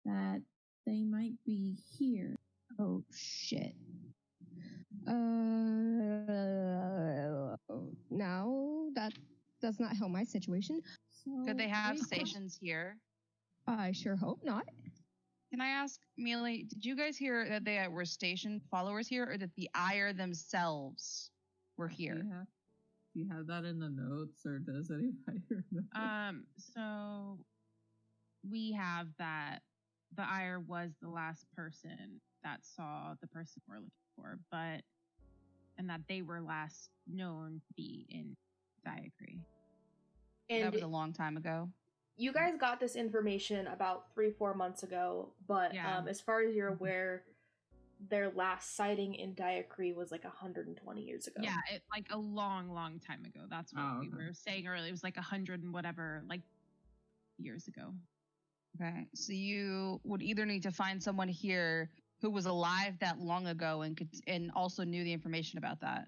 that they might be here. Oh, shit. Now that does not help my situation. So Could they have stations here? I sure hope not. Can I ask, Mealy, did you guys hear that they were station followers here, or that the Ire themselves were here? Do you have that in the notes, or does anybody remember? So we have that the Ire was the last person that saw the person we're looking for, and that they were last known to be in Dyacre. And That was a long time ago. you guys got this information about 3-4 months ago, but as far as you're aware, their last sighting in Dyacre was like 120 years ago. Yeah, like a long, long time ago. That's what we were saying earlier. It was like 100 and whatever, like years ago. Okay, so you would either need to find someone here who was alive that long ago and also knew the information about that.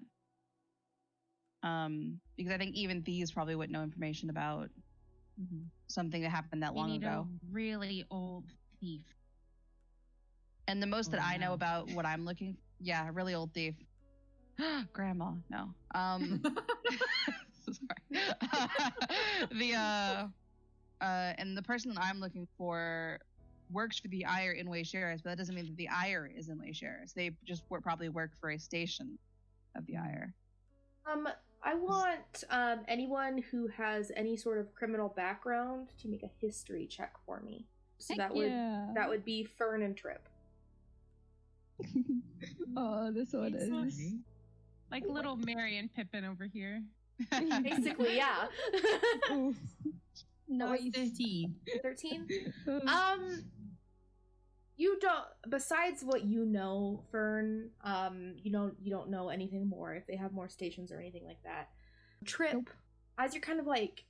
Because I think even these probably wouldn't know information about something that happened that long ago. A really old thief. And the most that I know about what I'm looking, a really old thief. Grandma, no. Sorry. And the person that I'm looking for works for the Ire in Waysharis, but that doesn't mean that the Ire is in Waysharis. They just probably work for a station of the Ire. I want anyone who has any sort of criminal background to make a history check for me. So that would be Fern and Trip. Oh, this one is like little Merry and Pippin over here. Basically, yeah. Nice. 13. 13? You don't, besides what you know, Fern, you don't know anything more, if they have more stations or anything like that. Trip, as you're kind of like,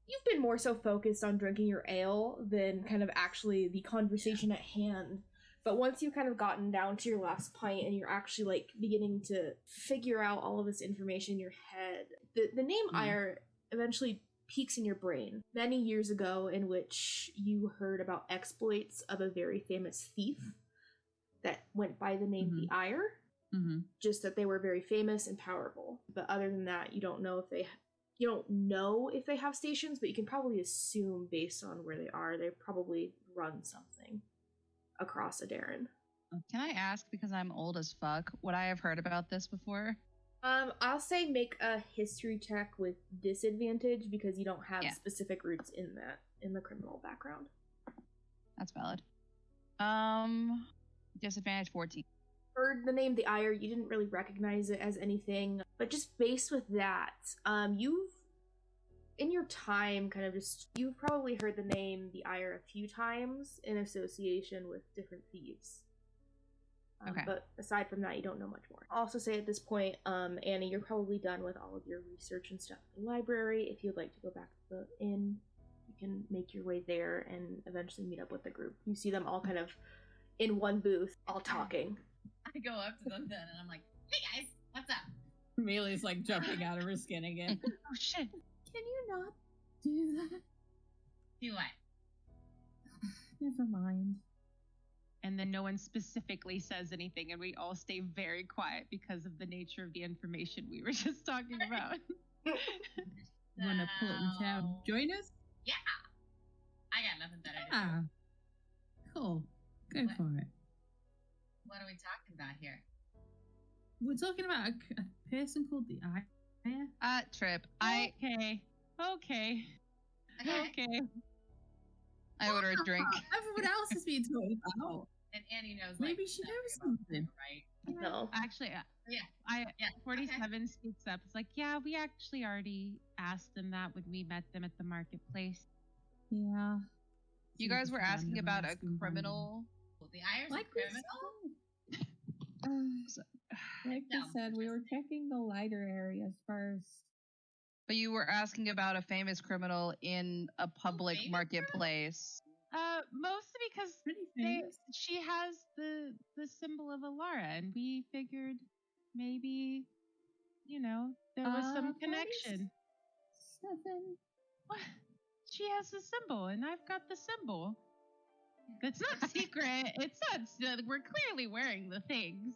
you've been more so focused on drinking your ale than kind of actually the conversation at hand. But once you've kind of gotten down to your last pint and you're actually like beginning to figure out all of this information in your head, the name Ire eventually peaks in your brain. Many years ago, in which you heard about exploits of a very famous thief that went by the name the Ire. Just that they were very famous and powerful. But other than that, you don't know if they have stations, but you can probably assume based on where they are, they probably run something across Adaran. Can I ask, because I'm old as fuck, would I have heard about this before? I'll say make a history check with disadvantage because you don't have Yeah. specific roots in the criminal background. That's valid. Disadvantage 14. Heard the name The Ire, you didn't really recognize it as anything, but just based with that, you've in your time you've probably heard the name The Ire a few times in association with different thieves. Okay. But aside from that, you don't know much more. I'll also say at this point, Annie, you're probably done with all of your research and stuff in the library. If you'd like to go back to the inn, you can make your way there and eventually meet up with the group. You see them all kind of in one booth, all talking. I go up to them then and I'm like, hey guys, what's up? Amelia's like jumping out of her skin again. Oh shit. Can you not do that? Do what? Never mind. And then no one specifically says anything, and we all stay very quiet because of the nature of the information we were just talking about. Wanna pull up and town? Join us? Yeah. I got nothing better to do. Ah. Cool. Go What? for it. What are we talking about here? We're talking about a person called the Ire. Trip. Okay. Okay. I order a drink. Everyone else is being talked about. And Annie knows. Maybe she knows something. Right? No. Actually, Yeah. 47 speaks up. It's like, yeah, we actually already asked them that when we met them at the marketplace. Yeah. You guys were asking about a criminal. Well, the Irish Like we criminal? Like we said, we were checking the lighter areas first. But you were asking about a famous criminal in a public famous marketplace. Mostly because Pretty famous. she has the symbol of Alara, and we figured maybe, there was some connection. 47. What? She has the symbol, and I've got the symbol. It's not secret. It's not. We're clearly wearing the things.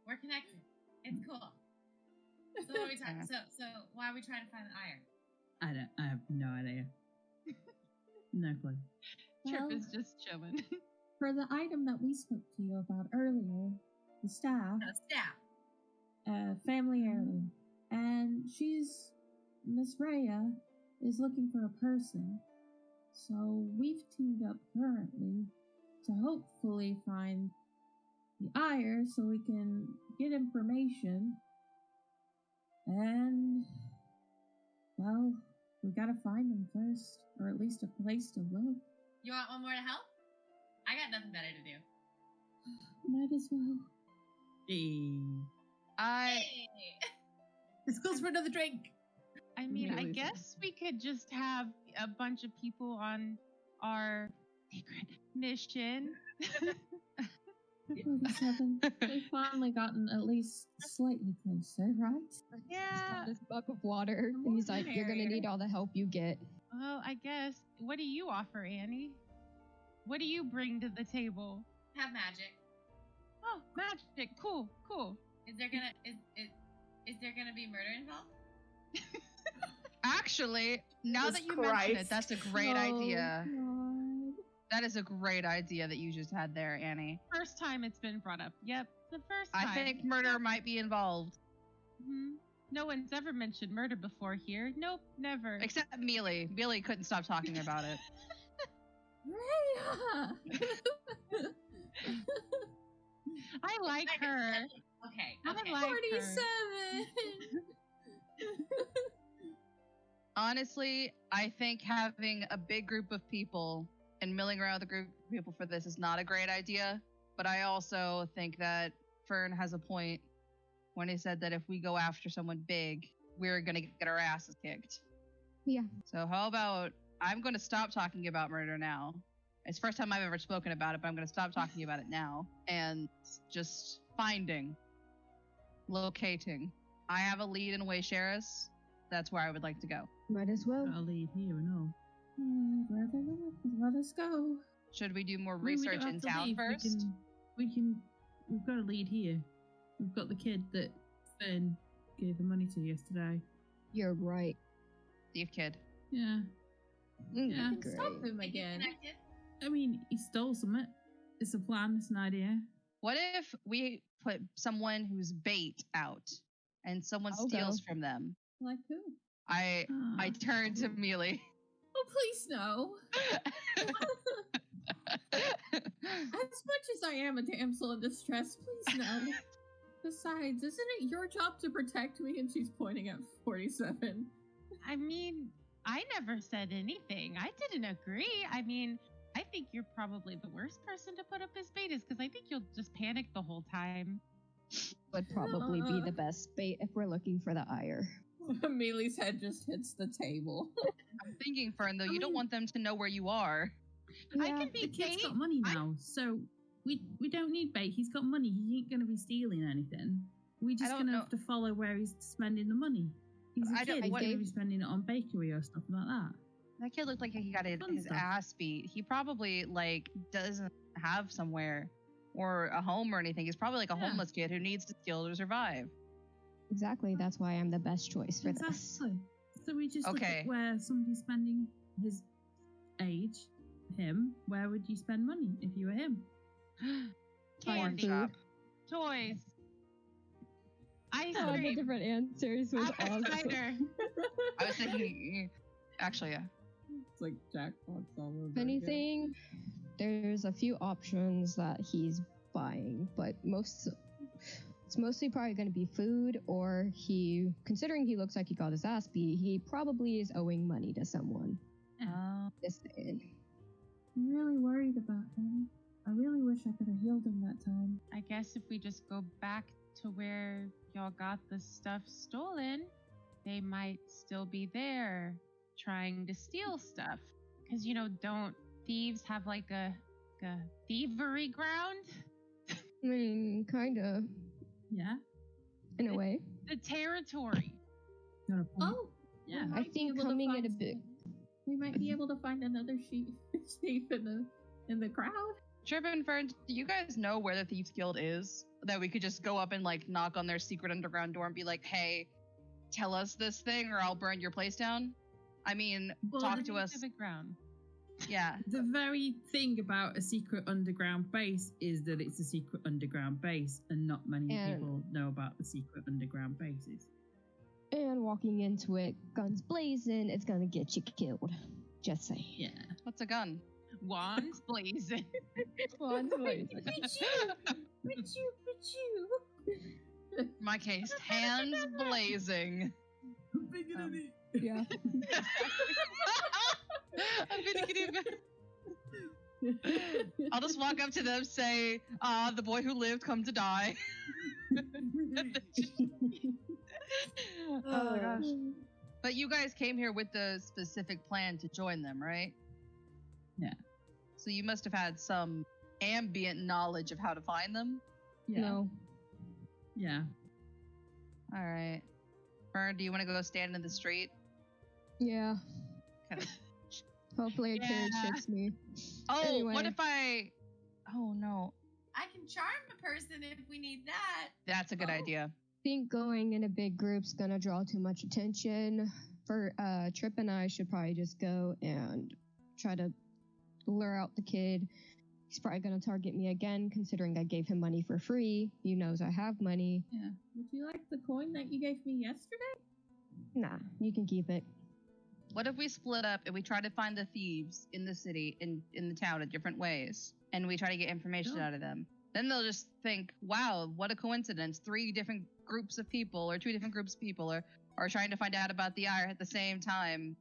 We're connected. It's cool. So what are we talking? So why are we trying to find the Ire? I have no idea. No clue. Trip Well, is just chilling. for the item that we spoke to you about earlier, the staff, Staff. family heirloom, and Miss Rhea is looking for a person. So we've teamed up currently to hopefully find the Ire so we can get information. And, well, we gotta find him first, or at least a place to look. You want one more to help? I got nothing better to do. Might as well. Hey. Hey. This calls for another drink. I mean, I Really? guess we could just have a bunch of people on our secret mission. 47. We've finally gotten at least slightly closer, right? Yeah. This buck of water. And he's like, you're gonna need all the help you get. Well, I guess. What do you offer, Annie? What do you bring to the table? Have magic. Oh, magic. Cool. Is there gonna be murder involved? Actually, now Jesus that you mention it, Christ. that's a great Oh, idea. God. That is a great idea that you just had there, Annie. First time it's been brought up. Yep, the first time. I think murder might be involved. Mhm. No one's ever mentioned murder before here. Nope, never. Except Mealy. Mealy couldn't stop talking about it. Rhea! I like her. Okay. I Okay. like her. 47! Honestly, I think having a big group of people and milling around with a group of people for this is not a great idea. But I also think that Fern has a point when he said that if we go after someone big, we're going to get our asses kicked. Yeah. So how about I'm going to stop talking about murder now. It's the first time I've ever spoken about it, but I'm going to stop talking about it now and just finding, locating. I have a lead in Waysharis. That's where I would like to go. Might as well. I'll leave here and all. Where they go? Let us go. Should we do more I mean, we research don't in have to town leave. first? We've got a lead here. We've got the kid that Finn gave the money to yesterday. You're right. Thief kid. Yeah. Yeah. Stop him again. Connected. I mean, he stole something. It's a plan. It's an idea. What if we put someone who's bait out and someone I'll steals go. from them? Like who? I turn to Mealy. Oh, please no. As much as I am a damsel in distress, please no. Besides, isn't it your job to protect me? And she's pointing at 47. I mean, I never said anything. I didn't agree. I mean, I think you're probably the worst person to put up as bait is because I think you'll just panic the whole time. Would probably be the best bait if we're looking for the ire. Mealy's head just hits the table. I'm thinking, Fern, though, you don't want them to know where you are. I Yeah. can be The kid's bait. got money now, so we don't need bait. He's got money. He ain't going to be stealing anything. We just don't going to know. have to follow where he's spending the money. He's a I don't- kid. He's what- going to be spending it on bakery or stuff like that. That kid looked like he got Fun his stuff. ass beat. He probably, doesn't have somewhere or a home or anything. He's probably like a Yeah. homeless kid who needs to steal to survive. Exactly. That's why I'm the best choice for this. Exactly. So we just look Okay. at where somebody's spending his age, him. Where would you spend money if you were him? Porn Candy. shop. Toys. Ice All the cream. different answers was Apple awesome. cider. I was thinking, actually, yeah. It's like jackpots all over. If anything, there's a few options that he's buying, but it's mostly probably going to be food, or considering he looks like he got his ass beat, he probably is owing money to someone. Just saying. I'm really worried about him. I really wish I could have healed him that time. I guess if we just go back to where y'all got the stuff stolen, they might still be there trying to steal stuff. Because, don't thieves have like a thievery ground? I mean, kind of, Yeah. in a way. The territory. Got a point. Oh, Yeah. I think coming in a bit. We might be able to find another sheep in the crowd. Trip and Fern, do you guys know where the Thief's Guild is? That we could just go up and knock on their secret underground door and be like, hey, tell us this thing or I'll burn your place down? I mean, Well, talk the to us. Ground. Yeah. The very thing about a secret underground base is that it's a secret underground base, and not many And- people know about the secret underground bases. And walking into it, guns blazing, it's gonna get you killed. Just saying. Yeah. What's a gun? Wands blazing. Guns blazing. In my case, hands blazing. Yeah. I'm gonna get even. I'll just walk up to them, say, the boy who lived come to die. Oh my gosh. But you guys came here with the specific plan to join them, right? Yeah. So you must have had some ambient knowledge of how to find them. Yeah. No. Yeah. All right. Fern, do you want to go stand in the street? Yeah. Okay. Hopefully a carriage Yeah. shifts me. Oh, Anyway. what if I... Oh, no. I can charm a person if we need that. That's a good Oh. idea. Think going in a big group's gonna draw too much attention. For Trip and I should probably just go and try to lure out the kid. He's probably gonna target me again, considering I gave him money for free. He knows I have money. Yeah. Would you like the coin that you gave me yesterday? Nah, you can keep it. What if we split up and we try to find the thieves in the city, in the town, in different ways, and we try to get information Sure. out of them? Then they'll just think, wow, what a coincidence. 3 different groups of people, or 2 different groups of people are trying to find out about the ire at the same time.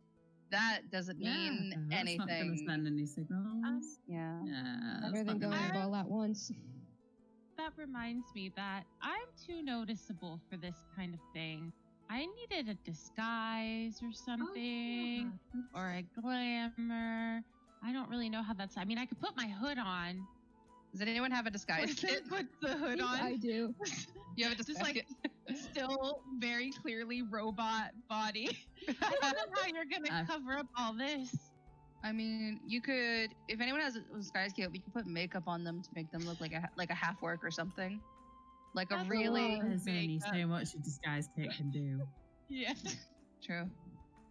That doesn't mean that's not going to anything. send any signals. Yeah. Yeah. Better than going gonna- all at once. That reminds me that I'm too noticeable for this kind of thing. I needed a disguise or something, or a glamour. I don't really know how that's. I mean, I could put my hood on. Does anyone have a disguise kit? Put the hood on. I do. You have a Just disguise like kit? still very clearly robot body. I don't know how you're gonna cover up all this. I mean, you could, if anyone has a disguise kit, we could put makeup on them to make them look like a half orc or something. Like a That's a really lot. There's only Makeup. so much a disguise kit can do. Yeah. true.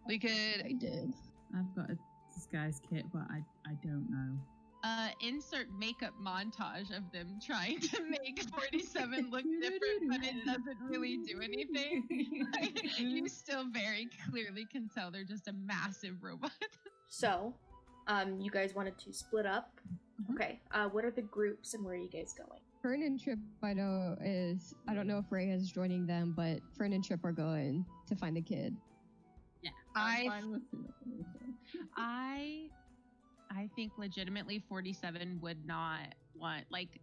We could I did. I've got a disguise kit, but I don't know. Insert makeup montage of them trying to make 47 look different, but it doesn't really do anything. Like, you still very clearly can tell they're just a massive robot. So, you guys wanted to split up. Okay. What are the groups and where are you guys going? Fern and Trip, I know is, I don't know if Ray is joining them, but Fern and Trip are going to find the kid. Yeah. I'm fine with I think legitimately 47 would not want, like,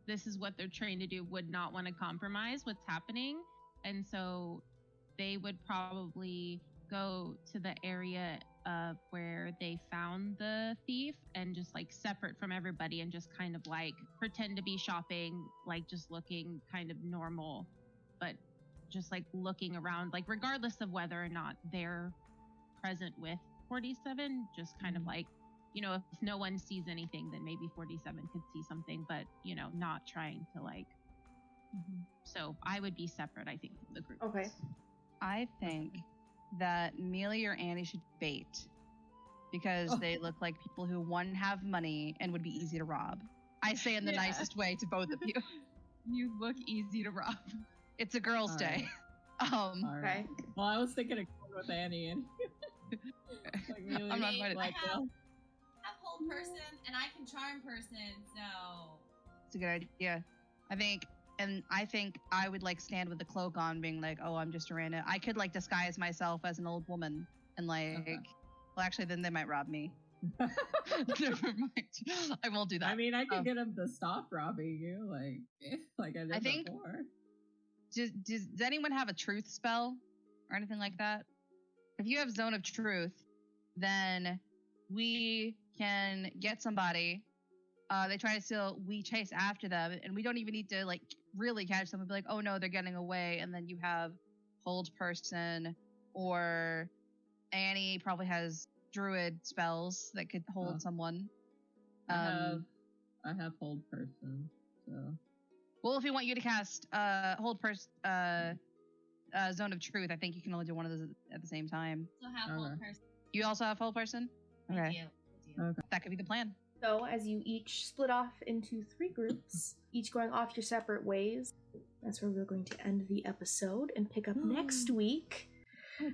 this is what they're trained to do, would not want to compromise what's happening. And so they would probably go to the area of where they found the thief and just like separate from everybody and just kind of like pretend to be shopping, like just looking kind of normal, but just like looking around, like regardless of whether or not they're present with 47, just kind of like, you know, if no one sees anything, then maybe 47 could see something, but, you know, not trying to like. So I would be separate, I think, from the group. Okay. I think that Mealy or Annie should bait because they look like people who, one, have money and would be easy to rob. I say in the nicest way to both of you. You look easy to rob. It's a girls' day. Okay. Well, I was thinking of going with Annie and like really, I'm not invited. like, I'm hold person and I can charm person, so It's a good idea. I think I would like stand with the cloak on, being like, "Oh, I'm just a random." I could like disguise myself as an old woman and like, well, actually, then they might rob me. Never mind. I won't do that. I mean, I could get him to stop robbing you, like I did I think- before. Does anyone have a truth spell or anything like that? If you have Zone of Truth, then we can get somebody. They try to steal, we chase after them, and we don't even need to like really catch them. We'll be like, oh no, they're getting away, and then you have Hold Person, or Annie probably has Druid spells that could hold someone. I have Hold Person, so. Well, if we want you to cast Hold Person, Zone of Truth, I think you can only do one of those at the same time. so have hold person. You also have Hold Person? I Okay. do. Okay. That could be the plan. So, as you each split off into 3 groups, each going off your separate ways, that's where we're going to end the episode and pick up next week.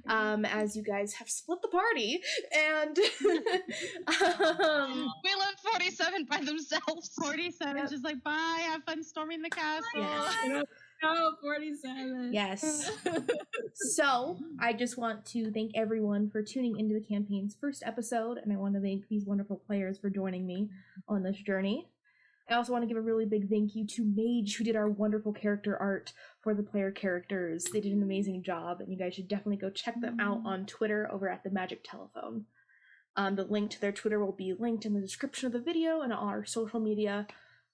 As you guys have split the party, and We left 47 by themselves. 47 is just like, bye, have fun storming the castle. Yes. No, 47. Yes. So, I just want to thank everyone for tuning into the campaign's first episode, and I want to thank these wonderful players for joining me on this journey. I also want to give a really big thank you to Mage, who did our wonderful character art for the player characters. They did an amazing job, and you guys should definitely go check them out on Twitter over at the Magic Telephone. The link to their Twitter will be linked in the description of the video and on our social media.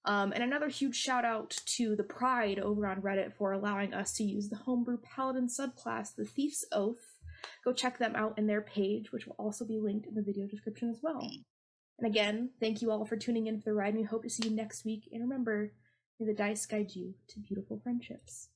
And another huge shout out to ThePryde over on Reddit for allowing us to use the homebrew Paladin subclass, the Thief's Oath. Go check them out in their page, which will also be linked in the video description as well. And again, thank you all for tuning in for the ride, and we hope to see you next week. And remember, may the dice guide you to beautiful friendships.